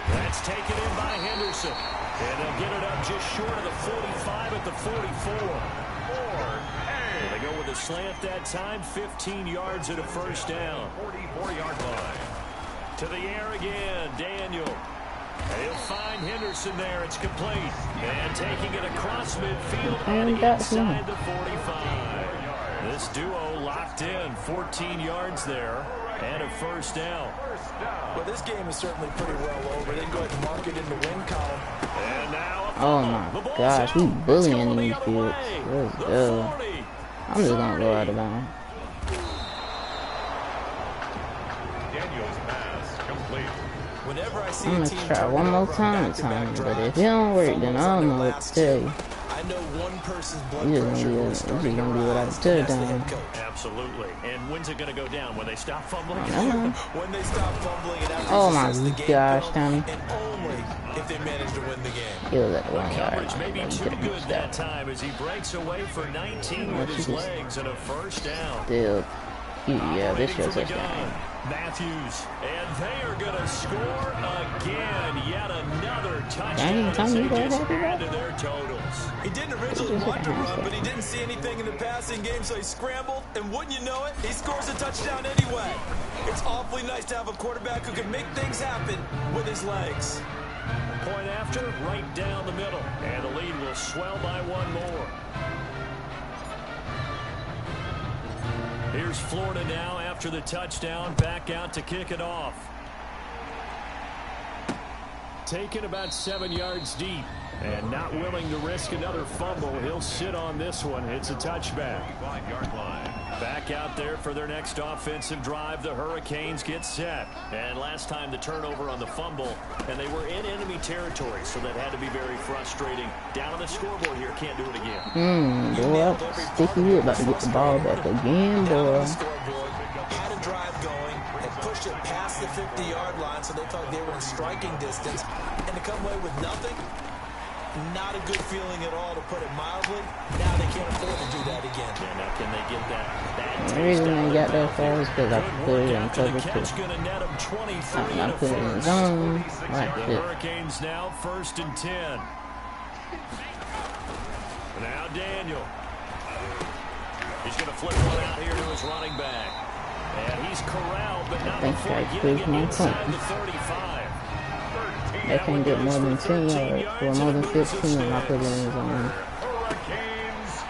[SPEAKER 5] That's taken in by Henderson. And they'll get it up just short of the 45 at the 44. Well, they go with a slant that time, 15 yards at a first down.
[SPEAKER 8] 44-yard line.
[SPEAKER 5] To the air again, Daniel. And he'll find Henderson there. It's complete. And taking it across midfield and inside the 45. This duo locked in, 14 yards there, and a first down.
[SPEAKER 7] Well, this game is certainly pretty well over. They go ahead and mark it in the win column.
[SPEAKER 5] And now
[SPEAKER 4] oh my gosh, we bullying these kids. Let's go. I'm just gonna go out of bounds.
[SPEAKER 8] Daniel's pass complete.
[SPEAKER 7] Whenever I see
[SPEAKER 4] I'm
[SPEAKER 7] a
[SPEAKER 4] gonna
[SPEAKER 7] team
[SPEAKER 4] try one more time, but if it don't work, then I don't know what to tell you.
[SPEAKER 7] I know one person's blood
[SPEAKER 4] You're
[SPEAKER 7] pressure
[SPEAKER 4] gonna be what I tell you down.
[SPEAKER 5] Absolutely. And when's it going to go down? When they stop fumbling?
[SPEAKER 7] When they stop fumbling and after
[SPEAKER 4] oh my gosh, Tommy.
[SPEAKER 7] And only if they manage to win the game.
[SPEAKER 4] He was at the one
[SPEAKER 5] Coverage may be too good that time as he breaks away for 19 with his legs and a first down.
[SPEAKER 4] Still, yeah, this show's touchdown.
[SPEAKER 5] Matthews, and they are going to score again. Yet another touchdown.
[SPEAKER 4] Dang, Tommy, you guys happy
[SPEAKER 5] add to their totals.
[SPEAKER 7] He didn't originally want to run, but he didn't see anything in the passing game, so he scrambled, and wouldn't you know it, he scores a touchdown anyway. It's awfully nice to have a quarterback who can make things happen with his legs.
[SPEAKER 5] Point after, right down the middle, and the lead will swell by one more. Here's Florida now after the touchdown, back out to kick it off. Taken about 7 yards deep, and not willing to risk another fumble. He'll sit on this one. It's a touchback.
[SPEAKER 8] 5-yard line.
[SPEAKER 5] Back out there for their next offensive drive. The Hurricanes get set. And last time the turnover on the fumble, and they were in enemy territory, so that had to be very frustrating. Down on the scoreboard here, can't do it again.
[SPEAKER 4] Boy, Sticky about to get the ball back again, boy.
[SPEAKER 7] Had a drive going and pushed it past the 50-yard line, so they thought they were in striking distance. And to come away with nothing, not a good feeling at all, to put it mildly. Now they can't afford to do that again.
[SPEAKER 5] Yeah, now can they get that
[SPEAKER 4] The reason they got that far is because I put it in cover 2. I put it in zone. Right,
[SPEAKER 5] the Hurricanes now 1st and 10. Now Daniel. He's going to flip one out here to his running back. And he's corralled, but not before getting inside the 35.
[SPEAKER 4] They can't get more than 10 yards or more than 15 and I put it in his zone.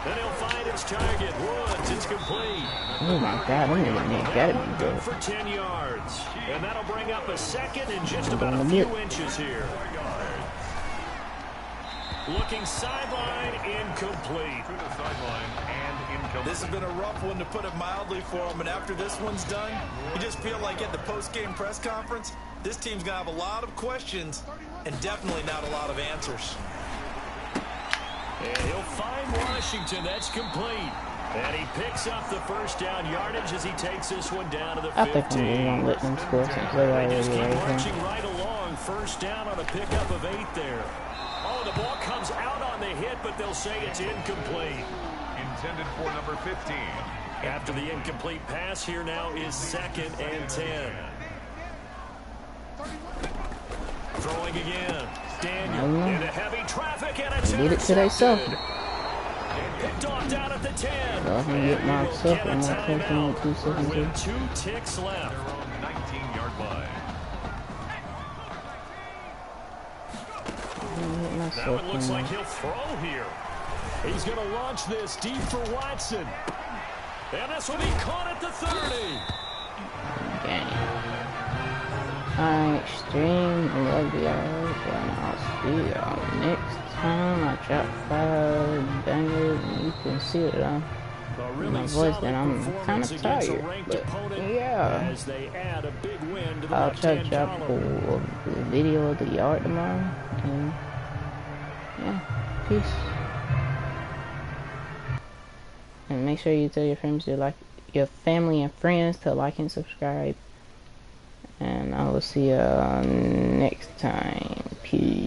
[SPEAKER 5] And he'll find his target. Woods, it's complete.
[SPEAKER 4] Oh my God, I'm gonna gotta be good.
[SPEAKER 5] For 10 yards. And that'll bring up a second in just about a few inches here. Looking sideline, incomplete.
[SPEAKER 8] To the sideline and incomplete.
[SPEAKER 7] This has been a rough one, to put it mildly, for him. And after this one's done, you just feel like at the post-game press conference, this team's going to have a lot of questions and definitely not a lot of answers.
[SPEAKER 5] And he'll find Washington. That's complete. And he picks up the first down yardage as he takes this one down to the 15.
[SPEAKER 4] I think I'm going to let them score since they're already
[SPEAKER 5] Just keep marching
[SPEAKER 4] right
[SPEAKER 5] right along. First down on a pickup of 8 there. Oh, the ball comes out on the hit, but they'll say it's incomplete.
[SPEAKER 8] Intended for number 15.
[SPEAKER 5] After the incomplete pass, here now is 2nd and 10. Throwing again. Daniel into heavy traffic, and it's
[SPEAKER 4] did it to themselves.
[SPEAKER 5] Picked off down at the 10.
[SPEAKER 4] So I can get myself on my touchdown with 2 seconds.
[SPEAKER 5] With 2 ticks left.
[SPEAKER 8] 19-yard line.
[SPEAKER 5] Now it looks like he'll throw here. He's going to launch this deep for Watson. And this will be caught at the 30.
[SPEAKER 4] Dang. Alright, stream. I love y'all. And I'll see y'all next time. I drop 5 bangers and you can see it on my voice that I'm kind of tired. But yeah. I'll try to drop a video of the yard tomorrow. And yeah, peace. And make sure you tell your friends to like, your family and friends to like and subscribe. And I will see you next time. Peace.